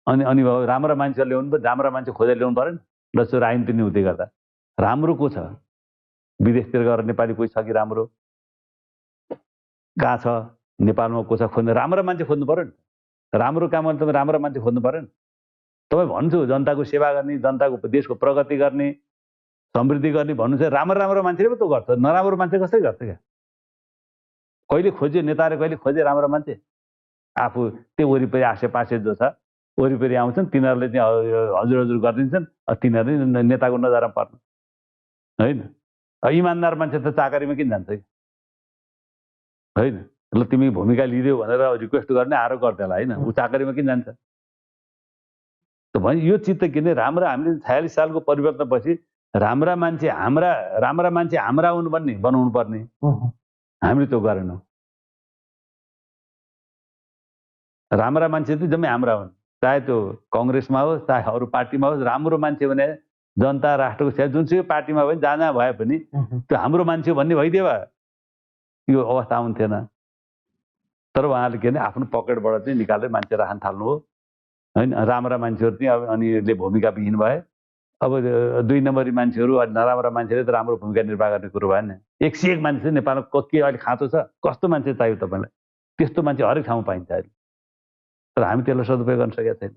A: अनि राम्रा मान्छेहरू ल्याउनु पर्यो, राम्रा मान्छे खोजेर ल्याउनु पऱ्यो नि। ल त्यो राजनीति नि हुँदै गर्दा राम्रो को छ, विदेशतिर गएर नेपाली कोही छ कि राम्रो, कहाँ छ नेपालमा को छ खोज्नु, राम्रो मान्छे खोज्नु पऱ्यो नि। राम्रो काम गर्ने तपाईँ राम्रो मान्छे खोज्नु पऱ्यो नि। तपाईँ भन्छु जनताको सेवा गर्ने, जनताको देशको प्रगति गर्ने, समृद्धि गर्ने भन्नु चाहिँ राम्रो मान्छेले पो त गर्छ, नराम्रो मान्छे कसरी गर्छ क्या। कहिले खोज्यो नेताले, कहिले खोजे राम्रो मान्छे, आफू त्यो वरिपरि आसेपासे जो छ वरिपरि आउँछन्, तिनीहरूले चाहिँ हजुर हजुर गरिदिन्छन्, तिनीहरूले नेताको नजरमा पर्नु होइन। इमान्दार मान्छे त चाकरीमा किन जान्छ होइन। ल तिमी भूमिका लिदियो भनेर रिक्वेस्ट गर्ने आरो गर्दैला होइन, ऊ चाकरीमा किन जान्छ त भने यो चित्त किन राम्रो। हामीले 46 सालको परिवर्तनपछि राम्रा मान्छे हाम्रा हुनु भन्ने बनाउनु पर्ने, हामीले त्यो गरेनौँ। राम्रा मान्छे चाहिँ जम्मै हाम्रा हुन्, चाहे त्यो कङ्ग्रेसमा होस् चाहे अरू पार्टीमा होस्। राम्रो मान्छे भने जनता राष्ट्रको सेवा जुनसुकै पार्टीमा भयो जहाँ भए पनि त्यो हाम्रो मान्छे भन्ने भइदियो भए यो अवस्था आउँथेन। तर उहाँले के भने आफ्नो पकेटबाट चाहिँ निकालेर मान्छे राख्न थाल्नु हो होइन। राम्रा मान्छेहरू चाहिँ अब अनिले भूमिका विहीन भए। अब 2 नम्बरी मान्छेहरू अनि नराम्रा मान्छेले त राम्रो भूमिका निर्वाह गर्ने कुरो भएन। 101 मान्छे चाहिँ नेपालमा के अहिले खाँचो छ, कस्तो मान्छे चाहियो तपाईँलाई, त्यस्तो मान्छे हरेक ठाउँमा पाइन्छ अहिले। तर हामी त्यसलाई सदुपयोग गर्न सकेका छैन।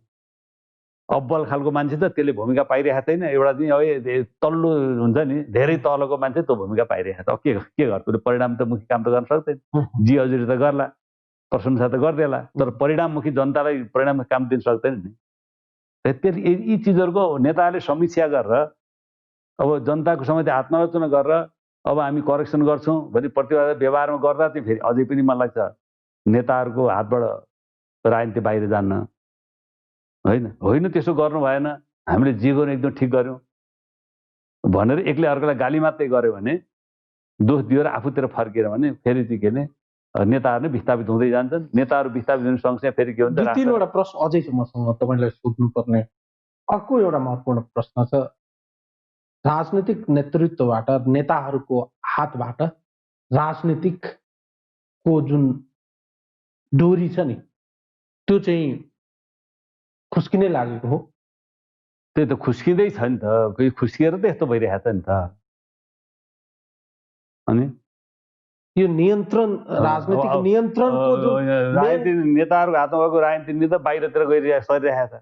A: अब्बल खालको मान्छे त त्यसले भूमिका पाइरहेको छैन, एउटा चाहिँ तल्लो हुन्छ नि धेरै तलको मान्छे त्यो भूमिका पाइरहेको छ। के गर्छ परिणाममुखी काम त गर्न सक्दैन। जी हजुरले त गर्ला, प्रशंसा त गर्देला, तर परिणाममुखी जनतालाई परिणाममुखी काम दिन सक्दैन नि। यी चिजहरूको नेताहरूले समीक्षा गरेर अब जनताको समस्या आत्मालोचना गरेर अब हामी करेक्सन गर्छौँ भने प्रतिवाद व्यवहारमा गर्दा चाहिँ फेरि अझै पनि मलाई लाग्छ नेताहरूको हातबाट राजनीति बाहिर जान्न। होइन त्यसो गर्नु भएन, हामीले जे गर्नु एकदम ठिक गर्यौँ भनेर एक्लै अर्कोलाई गाली मात्रै गर्यो भने, दोष दिएर आफूतिर फर्किएर भने फेरि चाहिँ के अरे नेताहरू नै विस्थापित हुँदै जान्छन्। नेताहरू विस्थापित हुने सँगसँगै फेरि के हुन्छ,
B: 2-3 वटा प्रश्न अझै छ मसँग तपाईँलाई सोध्नुपर्ने। अर्को एउटा महत्त्वपूर्ण प्रश्न छ, राजनीतिक नेतृत्वबाट, नेताहरूको हातबाट राजनीतिकको जुन डोरी छ नि त्यो चाहिँ खुस्किनै लागेको हो।
A: त्यही त खुस्किँदै छ नि त, कोही खुस्किएर त यस्तो भइरहेको छ नि त। अनि
B: यो नियन्त्रण, राजनीतिक नियन्त्रणको जुन
A: राजनीति नेताहरूको हातमा भएको राजनीति नि त बाहिरतिर सरिरहेको छ।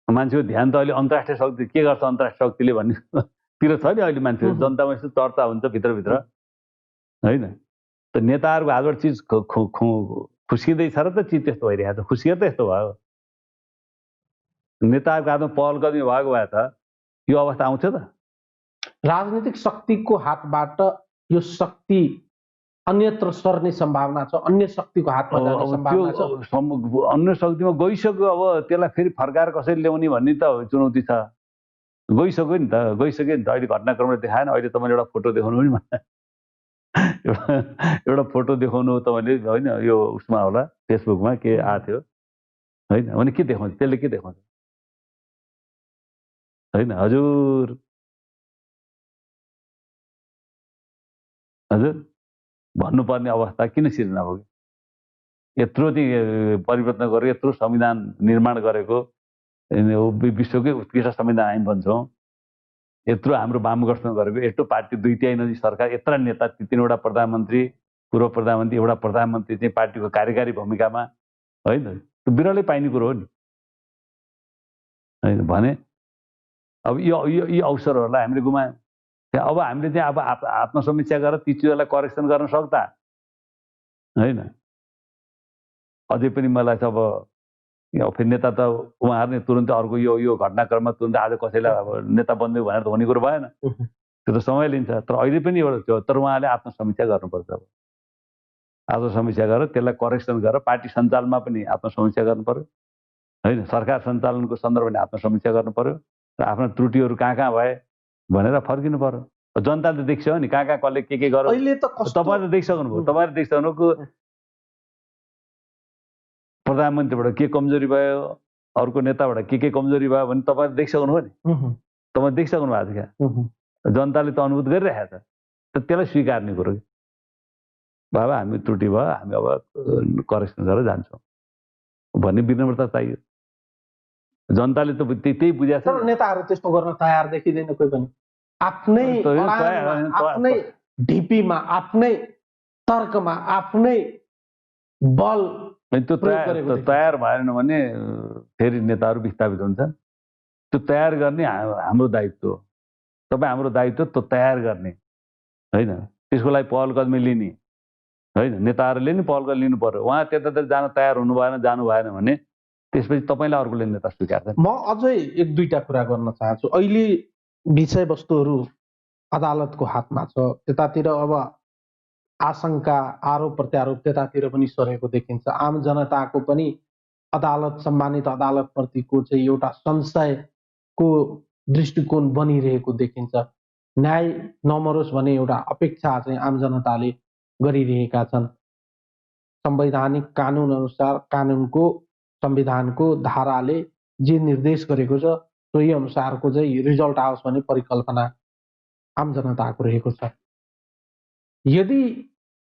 A: मान्छेको ध्यान त अहिले अन्तर्राष्ट्रिय शक्ति के गर्छ, अन्तर्राष्ट्रिय शक्तिले भन्नेतिर छ नि अहिले मान्छे, जनतामा यस्तो चर्चा हुन्छ भित्रभित्र होइन। त नेताहरूको हातबाट चिज खुस्किँदैछ र त चिज त्यस्तो भइरहेको छ, खुस्किएर त यस्तो भयो। नेताहरूको हातमा पहल कदमी भएको भए त यो अवस्था आउँथ्यो त।
B: राजनीतिक शक्तिको हातबाट यो शक्ति अन्यत्र सर्ने सम्भावना छ, अन्य शक्तिको हातमा जाने सम्भावना छ।
A: अन्य शक्तिमा गइसक्यो, अब त्यसलाई फेरि फर्काएर कसरी ल्याउने भन्ने त चुनौती छ। गइसक्यो नि त, गइसक्यो नि त। अहिले घटनाक्रमले देखाएन। अहिले तपाईँले एउटा फोटो देखाउनु पनि एउटा फोटो देखाउनु तपाईँले होइन, यो उसमा होला फेसबुकमा के आएको थियो होइन, भने के देखाउँछ, त्यसले के देखाउँछ होइन। हजुर भन्नुपर्ने अवस्था किन सिर्जना भयो? यत्रो चाहिँ परिवर्तन गरेर यत्रो संविधान निर्माण गरेको, विश्वकै उत्कृष्ट संविधान हामी भन्छौँ, यत्रो हाम्रो वामगठन गरेको, यत्रो पार्टी 2/3 नजिक सरकार, यत्रा नेता, 3वटा प्रधानमन्त्री, पूर्व प्रधानमन्त्री, एउटा प्रधानमन्त्री चाहिँ पार्टीको कार्यकारी भूमिकामा होइन, त्यो बिरलै पाइने कुरो हो नि होइन। भने अब यी अवसरहरूलाई हामीले गुमायौँ। अब हामीले चाहिँ अब आत्मसमीक्षा गरेर ती चिजहरूलाई करेक्सन गर्न सक्दा होइन। अझै पनि मलाई चाहिँ अब फेरि नेता त उहाँहरू नै तुरुन्तै अर्को यो घटनाक्रममा तुरुन्तै आज कसैलाई अब नेता बन्दै भनेर त हुने कुरो भएन, त्यो त समय लिन्छ। तर अहिले पनि एउटा त्यो, तर उहाँले आत्मसमीक्षा गर्नुपर्छ। अब आत्मसमीक्षा गरेर त्यसलाई करेक्सन गरेर पार्टी सञ्चालनमा पनि आत्मसमीक्षा गर्नु पर्यो होइन, सरकार सञ्चालनको सन्दर्भमा आत्मसमीक्षा गर्नु पर्यो र आफ्नो त्रुटिहरू कहाँ कहाँ भए भनेर फर्किनु पर्यो। जनताले त देख्छ नि कहाँ कसले के गर्यो।
B: अहिले त
A: तपाईँले देखिसक्नुभयो, तपाईँले देखिसक्नुको प्रधानमन्त्रीबाट के कमजोरी भयो, अर्को नेताबाट के कमजोरी भयो भने तपाईँले देखिसक्नुभयो नि, तपाईँ देखिसक्नु भएको छ क्या। जनताले त अनुभूत गरिरहेको छ, त्यसलाई स्वीकार्ने कुरो। बाबा हामी त्रुटि भयो, हामी अब करेक्सन गरेर जान्छौँ भन्ने विनम्रता चाहियो। जनताले त त्यही बुझाएको छ।
B: नेताहरू त्यस्तो गर्न तयार देखिँदैन कोही पनि। आफ्नै ढिपीमा, आफ्नै तर्कमा, आफ्नै बल
A: त्यो तयार भएन भने फेरि नेताहरू विस्थापित हुन्छन्। त्यो तयार गर्ने हाम्रो दायित्व हो। तपाईँ हाम्रो दायित्व त्यो तयार गर्ने होइन, त्यसको लागि पहल कदमी लिने होइन। नेताहरूले नि पहल कदमी लिनु पर्यो। उहाँ त्यतातिर जान तयार हुनु भएन, जानु भएन भने त्यसपछि तपाईँलाई अर्कोले नेता स्वीकार्छ।
B: म अझै 1-2टा कुरा गर्न चाहन्छु। अहिले विषयवस्तुहरू अदालतको हातमा छ, त्यतातिर अब आशंका, आरोप प्रत्यारोप त्यतातिर पनि सरेको देखिन्छ। आम जनताको पनि अदालत, सम्मानित अदालतप्रतिको चाहिँ एउटा संशयको दृष्टिकोण बनिरहेको देखिन्छ। न्याय नमरोस् भन्ने एउटा अपेक्षा चाहिँ आम जनताले गरिरहेका छन्। संवैधानिक कानुन अनुसार, कानुनको, संविधानको धाराले जे निर्देश गरेको छ सोही अनुसारको चाहिँ रिजल्ट आओस् भन्ने परिकल्पना आम जनताको रहेको छ। यदि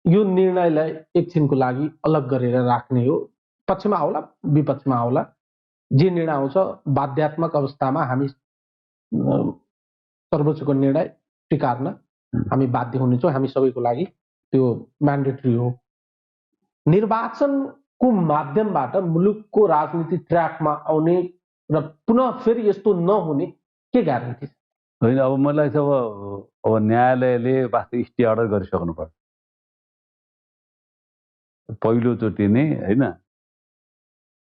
B: यो निर्णयलाई एकछिनको लागि अलग गरेर राख्ने हो, पक्षमा होला विपक्षमा होला, जे निर्णय आउँछ बाध्यात्मक अवस्थामा हामी सर्वोच्चको निर्णय स्वीकार्न हामी बाध्य हुनेछौँ। हामी सबैको लागि त्यो म्यान्डेटरी हो। निर्वाचन को माध्यमबाट मुलुकको राजनीति ट्र्याकमा आउने र पुनः फेरि यस्तो नहुने के ग्यारेन्टी छ?
A: होइन, अब मलाई चाहिँ अब न्यायालयले वास्तविक स्टे अर्डर गरिसक्नुपर्छ पहिलोचोटि नै, होइन?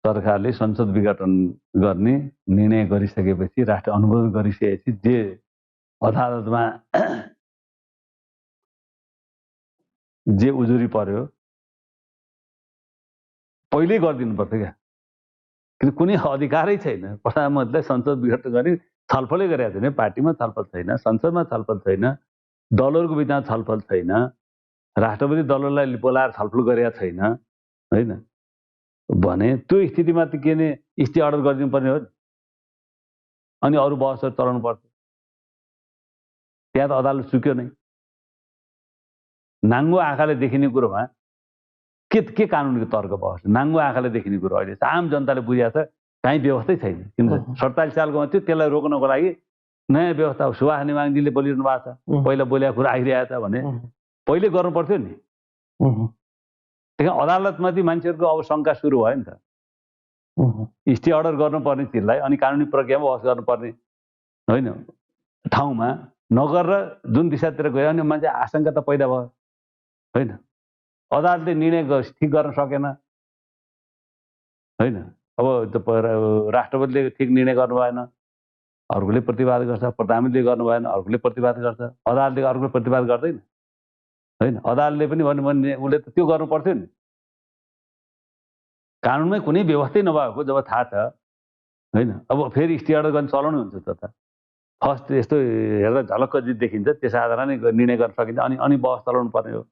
A: सरकारले संसद विघटन गर्ने निर्णय गरिसकेपछि, राष्ट्र अनुमोदन गरिसकेपछि जे अदालतमा जे उजुरी पर्यो पहिल्यै गरिदिनुपर्छ क्या। किन कुनै अधिकारै छैन प्रधानमन्त्रीलाई संसद विघटन गर्ने, छलफलै गरेका छैन, पार्टीमा छलफल छैन, संसदमा छलफल छैन, दलहरूको बिचमा छलफल छैन, राष्ट्रपति दललाई बोलाएर छलफल गरेका छैन, होइन? भने त्यो स्थितिमा त के ने स्टे अर्डर गरिदिनु पर्ने हो नि, अनि अरू बहसहरू चलाउनु पर्छ। त्यहाँ त अदालत चुक्यो नै। नाङ्गो आँखाले देखिने कुरोमा के कानुनको तर्क बहस? नाङ्गो आँखाले देखिने कुरो अहिले आम जनताले बुझाएको छ, काहीँ व्यवस्थै छैन। किन 47 सालकोमा थियो, त्यसलाई रोक्नको लागि नयाँ व्यवस्था सुभाष नेमाङजीले बोलिरहनु भएको छ, पहिला बोलेको कुरा आइरहेको छ भने पहिले गर्नु पर्थ्यो नि। त्यहाँ अदालतमाथि मान्छेहरूको अब शङ्का सुरु भयो नि त। स्टे अर्डर गर्नुपर्ने चिजलाई अनि कानुनी प्रक्रियामा बहस गर्नुपर्ने, होइन? ठाउँमा नगरेर जुन दिशातिर गयो अनि मान्छे आशंका त पैदा भयो, होइन? अदालतले निर्णय ठिक गर्न सकेन, होइन? अब राष्ट्रपतिले ठिक निर्णय गर्नु भएन, अर्कोले प्रतिवाद गर्छ, प्रधानमन्त्रीले गर्नु भएन, अर्कोले प्रतिवाद गर्छ, अदालतले अर्कोले प्रतिवाद गर्दैन, होइन? अदालतले पनि भन्ने उसले त त्यो गर्नु पर्थ्यो नि। कानुनमै कुनै व्यवस्थै नभएको जब थाहा छ, होइन? अब फेरि स्टे अर्डर गर्ने चलाउनु हुन्छ त। फर्स्ट यस्तो हेर्दा झलक्क देखिन्छ, त्यस आधारमा नै निर्णय गर्न सकिन्छ, अनि बहस चलाउनु पर्ने हो,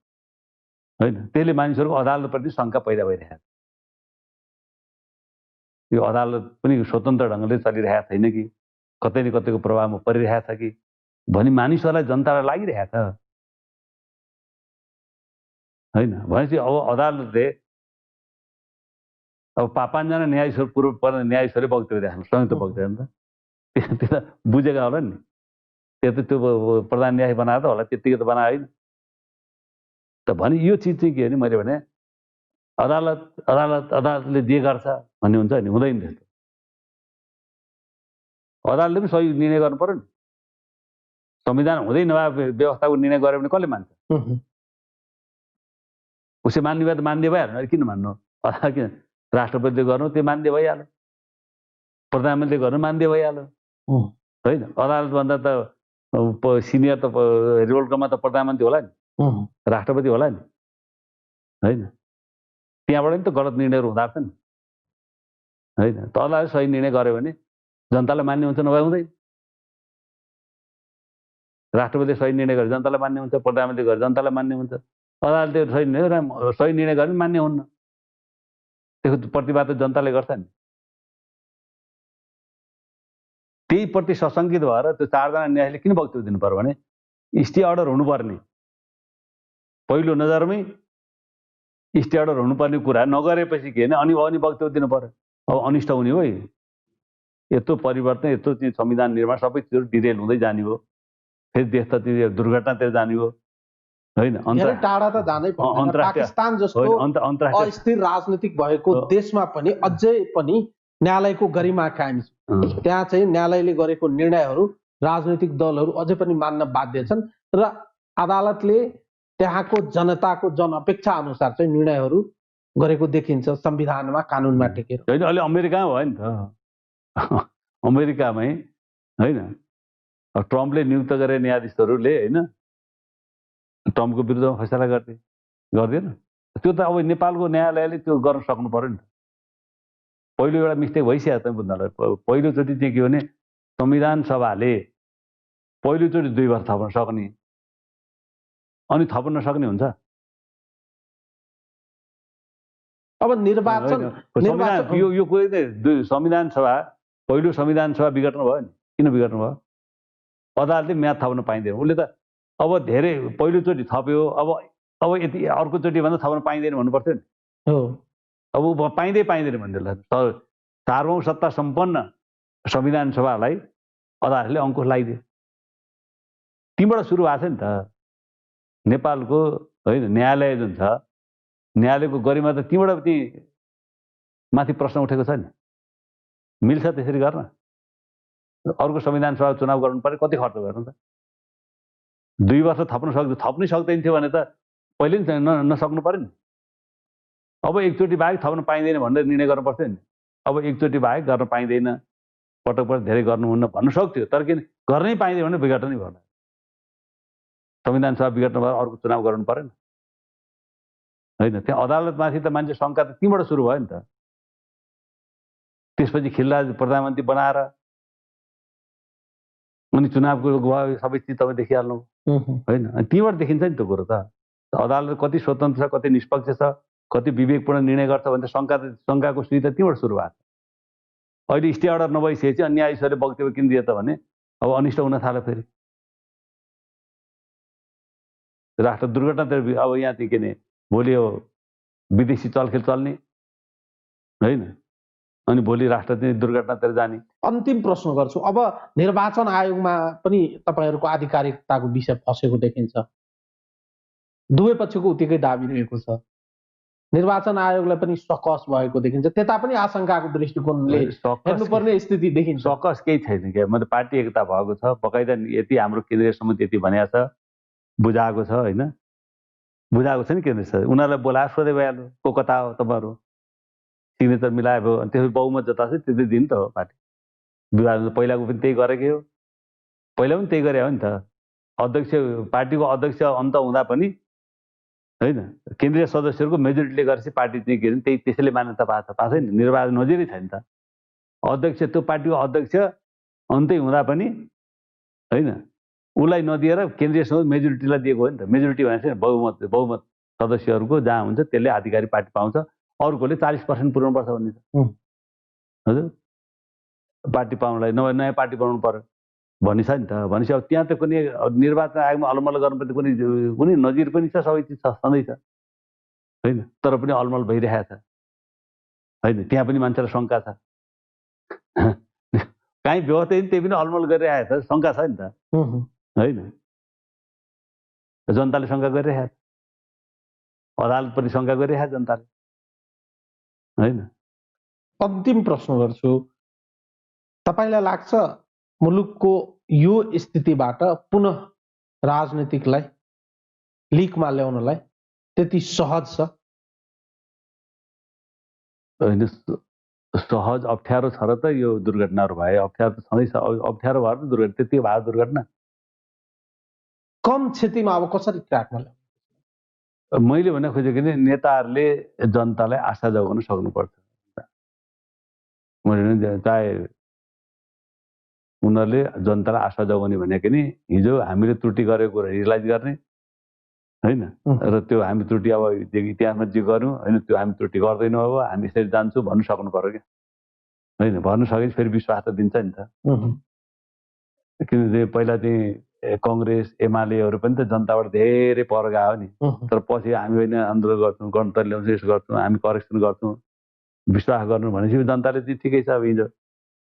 A: होइन? त्यसले मानिसहरूको अदालतप्रति शङ्का पैदा भइरहेको छ। यो अदालत पनि स्वतन्त्र ढङ्गले चलिरहेको छैन कि कतै न कतैको प्रभावमा परिरहेको छ कि भनी मानिसहरूलाई, जनतालाई लागिरहेको छ, होइन? भनेपछि अब अदालतले अब 5 जना न्यायाधीशहरू पूर्व न्यायाधीशहरूले वक्तव्य राख्नु, संयुक्त वक्तव्य नि त, त्यो बुझेका होला नि। त्यो प्रधान न्यायाधीश बनाएर त होला, त्यतिकै त बनायो होइन त। भने यो चिज चाहिँ के हो नि, मैले भने अदालतले जे गर्छ भन्ने हुन्छ नि, हुँदैन त्यस्तो। अदालतले पनि सही निर्णय गर्नु पर्यो नि। संविधान हुँदै नभए व्यवस्थाको निर्णय गर्यो भने कसले मान्छ? उसले मान्ने भए त मान्दै भइहाल्नु, किन मान्नु? किन राष्ट्रपतिले गर्नु त्यो मान्दै भइहाल्यो, प्रधानमन्त्रीले गर्नु मान्दै भइहाल्यो, होइन? अदालतभन्दा त सिनियर त रोलमा त प्रधानमन्त्री होला नि, राष्ट्रपति होला नि, होइन? त्यहाँबाट नि त गलत निर्णयहरू हुँदा छ नि, होइन? त अदालतले सही निर्णय गर्यो भने जनतालाई मान्ने हुन्छ, नभए हुँदैन। राष्ट्रपतिले सही निर्णय गरे जनतालाई मान्ने हुन्छ, प्रधानमन्त्री गरे जनतालाई मान्ने हुन्छ, अदालतले सही निर्णय गरे मान्ने हुन्न। त्यसको प्रतिवाद त जनताले गर्छ नि। त्यही प्रति सशङ्कित भएर त्यो 4 जना न्यायाधीशले किन वक्तव्य दिनु पर्यो भने स्टे अर्डर हुनुपर्ने, पहिलो नजरमै स्टे अर्डर हुनुपर्ने कुरा नगरेपछि के भने अनि वक्तव्य दिनु पर्यो। अब अनिष्ट हुने हो, यत्रो परिवर्तन, यत्रो संविधान निर्माण सबै चिजहरू डिटेल हुँदै जाने हो, फेरि देश त दुर्घटनातिर जाने हो, होइन?
B: टाढा त जानै पर्दैन। पाकिस्तान जस्तो अस्थिर राजनीतिक भएको देशमा पनि अझै पनि न्यायालयको गरिमा कायम छ। त्यहाँ चाहिँ न्यायालयले गरेको निर्णयहरू राजनीतिक दलहरू अझै पनि मान्न बाध्य छन् र अदालतले त्यहाँको जनताको जनअपेक्षा अनुसार चाहिँ निर्णयहरू गरेको देखिन्छ, संविधानमा कानुनमा टेकेर।
A: होइन, अहिले अमेरिकामा भयो नि त, अमेरिकामै, होइन? ट्रम्पले नियुक्त गरे न्यायाधीशहरूले, होइन, ट्रम्पको विरुद्धमा फैसला गर्दैन। त्यो त अब नेपालको न्यायालयले त्यो गर्न सक्नु पर्यो नि त। पहिलो एउटा मिस्टेक भइसकेको छ बुझ्नलाई। पहिलोचोटि चाहिँ के भने संविधान सभाले पहिलोचोटि 2 वर्ष थप्न सक्ने, अनि थप्न नसक्ने हुन्छ।
B: अब निर्वाचन
A: यो कुरै संविधान सभा, पहिलो संविधान सभा बिगाड्नु भयो नि। किन बिगाड्नु भयो? अदालतले म्याद थप्न पाइँदैन। उसले त अब धेरै पहिलोचोटि थप्यो, अब यति अर्कोचोटि भन्दा थप्न पाइँदैन भन्नु पर्थ्यो नि। अब पाइँदैन भन्दैला सार्वभौम सत्ता सम्पन्न संविधान सभालाई अदालतले अङ्कुश लगाइदियो। तीबाट सुरु भएको छ नि त नेपालको, होइन? न्यायालय जुन छ, न्यायालयको गरिमा त तीबाट माथि प्रश्न उठेको छ नि, मिल्छ त्यसरी गर्न? अर्को संविधान सभा चुनाव गर्नु पर्यो, कति खर्च गर्नु त? 2 वर्ष थप्नै सक्दैन थियो भने त पहिले नि नसक्नु पर्यो नि। अब एकचोटि बाहेक थप्न पाइँदैन भनेर निर्णय गर्नु पर्थ्यो नि। अब एकचोटि बाहेक गर्न पाइँदैन, पटक पटक धेरै गर्नुहुन्न भन्नु सक्थ्यो, तर किन गर्नै पाइँदैन भने विघटनै गर्नु। संविधान सभा विघटन भएर अर्को चुनाव गर्नु परेन होइन? त्यहाँ अदालतमाथि त मान्छे शङ्का त त्यहीँबाट सुरु भयो नि त। त्यसपछि खिलराज प्रधानमन्त्री बनाएर अनि चुनावको भयो, सबै चिज तपाईँ देखिहाल्नु होइन? अनि त्यहीँबाट देखिन्छ नि त्यो कुरो त। अदालत कति स्वतन्त्र छ, कति निष्पक्ष छ, कति विवेकपूर्ण निर्णय गर्छ भने शङ्काको सुई त त्यहीँबाट सुरु भएको छ। अहिले स्टे अर्डर नभइसकेपछि अनि न्यायाधीशले वक्तव्य किन दिए त भने अब अनिष्ट हुन थाल्यो फेरि। राष्ट्र दुर्घटनातिर अब यहाँ के ने भोलि यो विदेशी चलखेल चल्ने होइन, अनि भोलि राष्ट्र चाहिँ दुर्घटनातिर जाने।
B: अन्तिम प्रश्न गर्छु। अब निर्वाचन आयोगमा पनि तपाईँहरूको आधिकारिकताको विषय फसेको देखिन्छ। दुवै पक्षको उत्तिकै दाबी रहेको छ। निर्वाचन आयोगलाई पनि सकस भएको देखिन्छ। त्यता पनि आशंकाको दृष्टिकोणले हेर्नुपर्ने स्थिति देखिन्छ।
A: सकस केही छैन क्या, मतलब पार्टी एकता भएको छ, बकाइदा यति हाम्रो केन्द्रीय समिति यति भनेको छ, बुझाएको छ होइन, बुझाएको छ नि केन्द्रीय समिति। उनीहरूलाई बोलाएर सोधे भइहाल्यो को कता हो तपाईँहरू, सिग्नेचर मिलाए भयो, अनि त्यसपछि बहुमत जता छ त्यति दिन त हो पार्टी विभाजन। पहिलाको पनि त्यही गरेकै हो, पहिला पनि त्यही गरे हो नि त। अध्यक्ष पार्टीको अध्यक्ष अन्त हुँदा पनि होइन, केन्द्रीय सदस्यहरूको मेजोरिटीले गरेपछि पार्टी चाहिँ के त्यही त्यसैले मान्यता पाएको छैन, निर्वाचन नजिरै छैन त। अध्यक्ष त्यो पार्टीको अध्यक्ष अन्तै हुँदा पनि होइन, उसलाई नदिएर केन्द्रीय समिति मेजोरिटीलाई दिएको हो नि त। मेजोरिटी भनेपछि बहुमत सदस्यहरूको जहाँ हुन्छ त्यसले आधिकारिक पार्टी पाउँछ, अरूकोले 40% पुर्याउनुपर्छ भन्ने छ हजुर। पार्टी पाउनलाई नभए नयाँ पार्टी बनाउनु पर्यो भन्ने छ नि त। भनेपछि अब त्यहाँ त कुनै निर्वाचन आयोगमा अलमल गर्नुपर्ने कुनै नजिर पनि छ, सबै चिज छ, सधैँ छ होइन, तर पनि अलमल भइरहेको छ होइन। त्यहाँ पनि मान्छेलाई शङ्का छ, काहीँ व्यवस्था त्यही पनि अलमल गरिरहेको छ, शङ्का छ नि त होइन। जनताले शङ्का गरिरहेको छ, अदालत पनि शङ्का गरिरहेको छ जनताले होइन।
B: अन्तिम प्रश्न गर्छु। तपाईँलाई लाग्छ मुलुकको यो स्थितिबाट पुनः राजनीतिकलाई लिकमा ल्याउनलाई त्यति सहज छ?
A: होइन, सहज अप्ठ्यारो छ र त यो दुर्घटनाहरू भए। अप्ठ्यारो त छँदैछ, अप्ठ्यारो भएर त दुर्घटना त्यति भयो। दुर्घटना
B: कम क्षतिमा अब कसरी ट्र्याकमा ल्याउनु?
A: मैले भन्न खोजेको नि नेताहरूले जनतालाई आशा जगाउन सक्नुपर्छ। मैले चाहे उनीहरूले जनतालाई आशा जगाउने भनेको नि हिजो हामीले त्रुटि गरेको कुरा रियलाइज गर्ने होइन, र त्यो हामी त्रुटि अब इतिहासमा जे गर्यौँ होइन, त्यो हामी त्रुटि गर्दैनौँ, अब हामी यसरी जान्छौँ भन्नु सक्नु पर्यो क्या होइन। भन्नु सकेपछि फेरि विश्वास त दिन्छ नि त। किनभने पहिला चाहिँ कङ्ग्रेस एमालेहरू पनि त जनताबाट धेरै पर गयो नि, तर पछि हामी होइन आन्दोलन गर्छौँ, गणतन्त्र ल्याउँछौँ, यसो गर्छौँ, हामी करेक्सन गर्छौँ, विश्वास गर्नु भनेपछि जनताले चाहिँ ठिकै छ, अब हिजो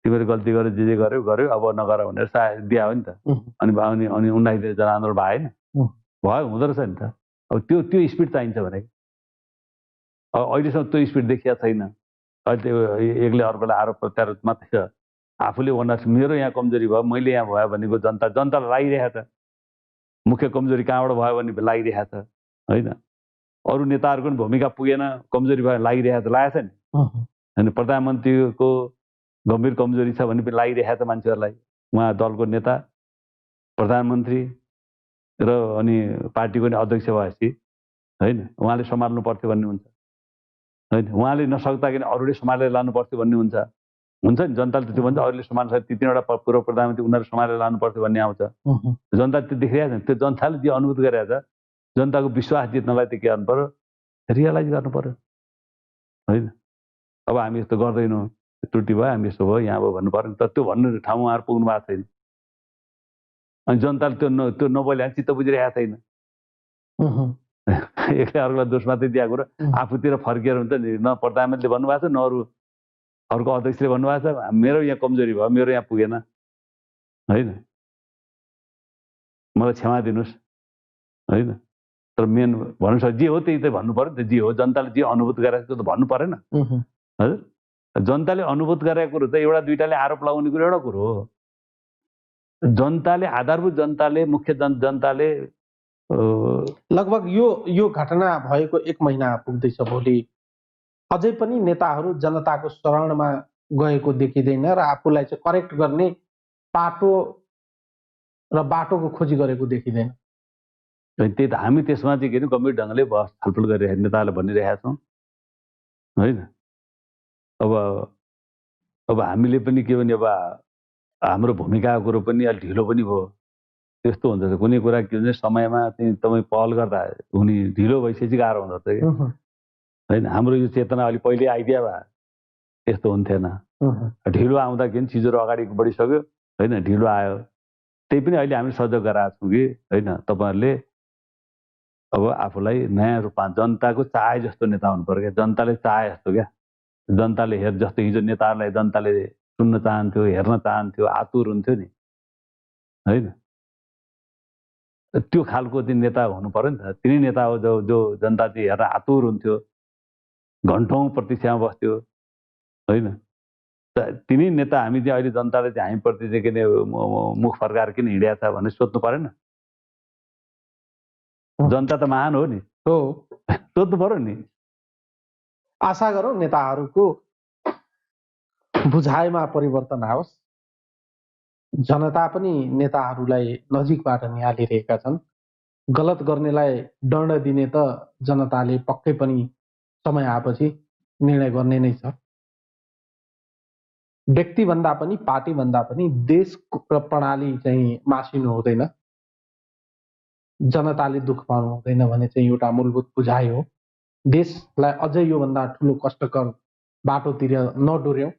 A: तिमीले गल्ती गर्यो, जे गर्यो अब नगर भनेर साथ दिया हो नि त। अनि 19 जनआन्दोलन भयो होइन, भयो, हुँदो रहेछ नि त। अब त्यो स्पिड चाहिन्छ भने अब अहिलेसम्म त्यो स्पिड देखिया छैन। अहिले त्यो एकले अर्कोलाई आरोप प्रत्यारोप मात्रै छ। आफूले भन्दा मेरो यहाँ कमजोरी भयो, मैले यहाँ भयो भनेको जनतालाई लागिरहेको छ। मुख्य कमजोरी कहाँबाट भयो भने लागिरहेको छ होइन। अरू नेताहरूको पनि भूमिका पुगेन, कमजोरी भयो लागिरहेको छ, लागेको छ नि होइन। प्रधानमन्त्रीको गम्भीर कमजोरी छ भने पनि लागिरहेको छ मान्छेहरूलाई। उहाँ दलको नेता, प्रधानमन्त्री र अनि पार्टीको नि अध्यक्ष भएपछि होइन, उहाँले सम्हाल्नु पर्थ्यो भन्ने हुन्छ होइन। उहाँले नसक्दा किन अरूले सम्हालेर लानु पर्थ्यो भन्ने हुन्छ नि। जनताले त्यो भन्छ अरूले सम्हाल्छ, 3-3वटा पूर्व प्रधानमन्त्री उनीहरू सम्हालेर लानु पर्थ्यो भन्ने आउँछ। जनताले त्यो देखिरहेको छ। त्यो जनताले जे अनुभूत गरिरहेको छ, जनताको विश्वास जित्नलाई त के गर्नु पर्यो, रियलाइज गर्नु पर्यो होइन। अब हामी यस्तो गर्दैनौँ, त्रुटि भयो, हामी यस्तो भयो, यहाँ भयो भन्नु पर्यो। तर त्यो भन्ने ठाउँमा उहाँहरू पुग्नु भएको छैन। अनि जनताले त्यो नबोले चित्त बुझिरहेको छैन। एकले अर्कोलाई दोष मात्रै दिएको कुरो आफूतिर फर्किएर हुन्छ नि। न प्रधानमन्त्रीले भन्नुभएको छ, न अरूको अध्यक्षले भन्नुभएको छ मेरो यहाँ कमजोरी भयो, मेरो यहाँ पुगेन होइन, मलाई क्षमा दिनुहोस् होइन। तर मेन भन्नु सक्छ जे हो त्यही त भन्नु पर्यो नि त। जे हो जनताले जे अनुभूत गरेको त्यो त भन्नु परेन हजुर जनताले अनुभूत गरेको कुरो त एउटा दुईटाले आरोप लगाउने कुरो एउटा कुरो हो। जनताले आधारभूत जनताले मुख्य जनताले
B: लगभग यो घटना भएको 1 महिना पुग्दैछ। भोलि अझै पनि नेताहरू जनताको शरणमा गएको देखिँदैन र आफूलाई चाहिँ करेक्ट गर्ने पाटो र बाटोको खोजी गरेको देखिँदैन।
A: त्यही त हामी त्यसमा चाहिँ के गम्भीर ढङ्गले बहस छलफल गरिरहेका नेताहरूले भनिरहेका छौँ होइन। अब हामीले पनि के भने अब हाम्रो भूमिकाको कुरो पनि अलिक ढिलो पनि भयो। त्यस्तो हुन्छ कुनै कुरा के भने समयमा चाहिँ तपाईँ पहल गर्दा हुने ढिलो भइसकेपछि गाह्रो हुँदो रहेछ कि होइन। हाम्रो यो चेतना अलिक पहिले आइदिया भए यस्तो हुन्थेन। ढिलो आउँदा के चिजहरू अगाडि बढिसक्यो होइन, ढिलो आयो। त्यही पनि अहिले हामी सजग गराएको छौँ कि होइन तपाईँहरूले अब आफूलाई नयाँ रूपमा जनताको चाहे जस्तो नेता हुनु पर्यो क्या। जनताले चाहे जस्तो क्या। जनताले जस्तो हिजो नेताहरूलाई जनताले सुन्न चाहन्थ्यो, हेर्न चाहन्थ्यो, आतुर हुन्थ्यो नि होइन। त्यो खालको चाहिँ नेता हुनु पर्यो नि त। तिनै नेता हो जो जनता चाहिँ हेर्न आतुर हुन्थ्यो, घन्टौँ प्रतीक्षामा बस्थ्यो होइन। तिनै नेता हामी चाहिँ अहिले जनताले चाहिँ हामीप्रति चाहिँ किन मुख फर्काएर किन हिँडेको छ भन्ने सोध्नु परेन। जनता त महान हो नि,
B: हो
A: सोध्नु पर्यो नि।
B: आशा गरौँ नेताहरूको बुझाइमा परिवर्तन आओस्। जनता पनि नेताहरूलाई नजिकबाट निहालिरहेका छन्। गलत गर्नेलाई दण्ड दिने त जनताले पक्कै पनि समय आएपछि निर्णय गर्ने नै छ। व्यक्तिभन्दा पनि पार्टीभन्दा पनि देश र प्रणाली चाहिँ मासिनु हुँदैन, जनताले दुःख पाउनु हुँदैन भन्ने चाहिँ एउटा मूलभूत बुझाइ हो। देशलाई अझै योभन्दा ठुलो कष्टकर बाटोतिर नडोर्यौँ।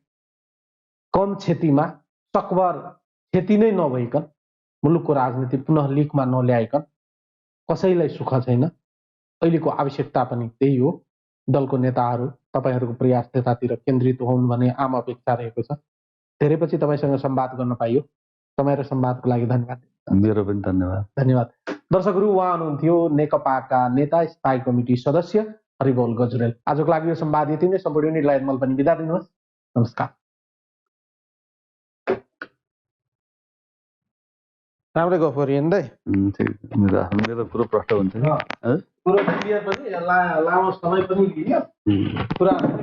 B: कम क्षतिमा सकभर क्षति नै नभइकन मुलुकको राजनीति पुनः लिकमा नल्याइकन कसैलाई सुख छैन। अहिलेको आवश्यकता पनि त्यही हो। दलको नेताहरू तपाईँहरूको प्रयास त्यतातिर केन्द्रित हुन् भन्ने आम अपेक्षा रहेको छ। धेरै पछि तपाईँसँग संवाद गर्न पाइयो। समय र संवादको लागि धन्यवाद।
A: मेरो पनि धन्यवाद।
B: धन्यवाद। दर्शकहरू, उहाँ हुनुहुन्थ्यो नेकपाका नेता स्थायी कमिटी सदस्य हरिबोल गजुरेल। आजको लागि यो संवाद यति नै। सम्पूर्ण युनिटलाई मल पनि बिदा दिनुहोस्। नमस्कार। राम्रै गफ गरिँदै
A: मेरो कुरो प्रष्ट हुन्छ।
B: कुरो क्लियर पनि लामो समय पनि लियो। कुरा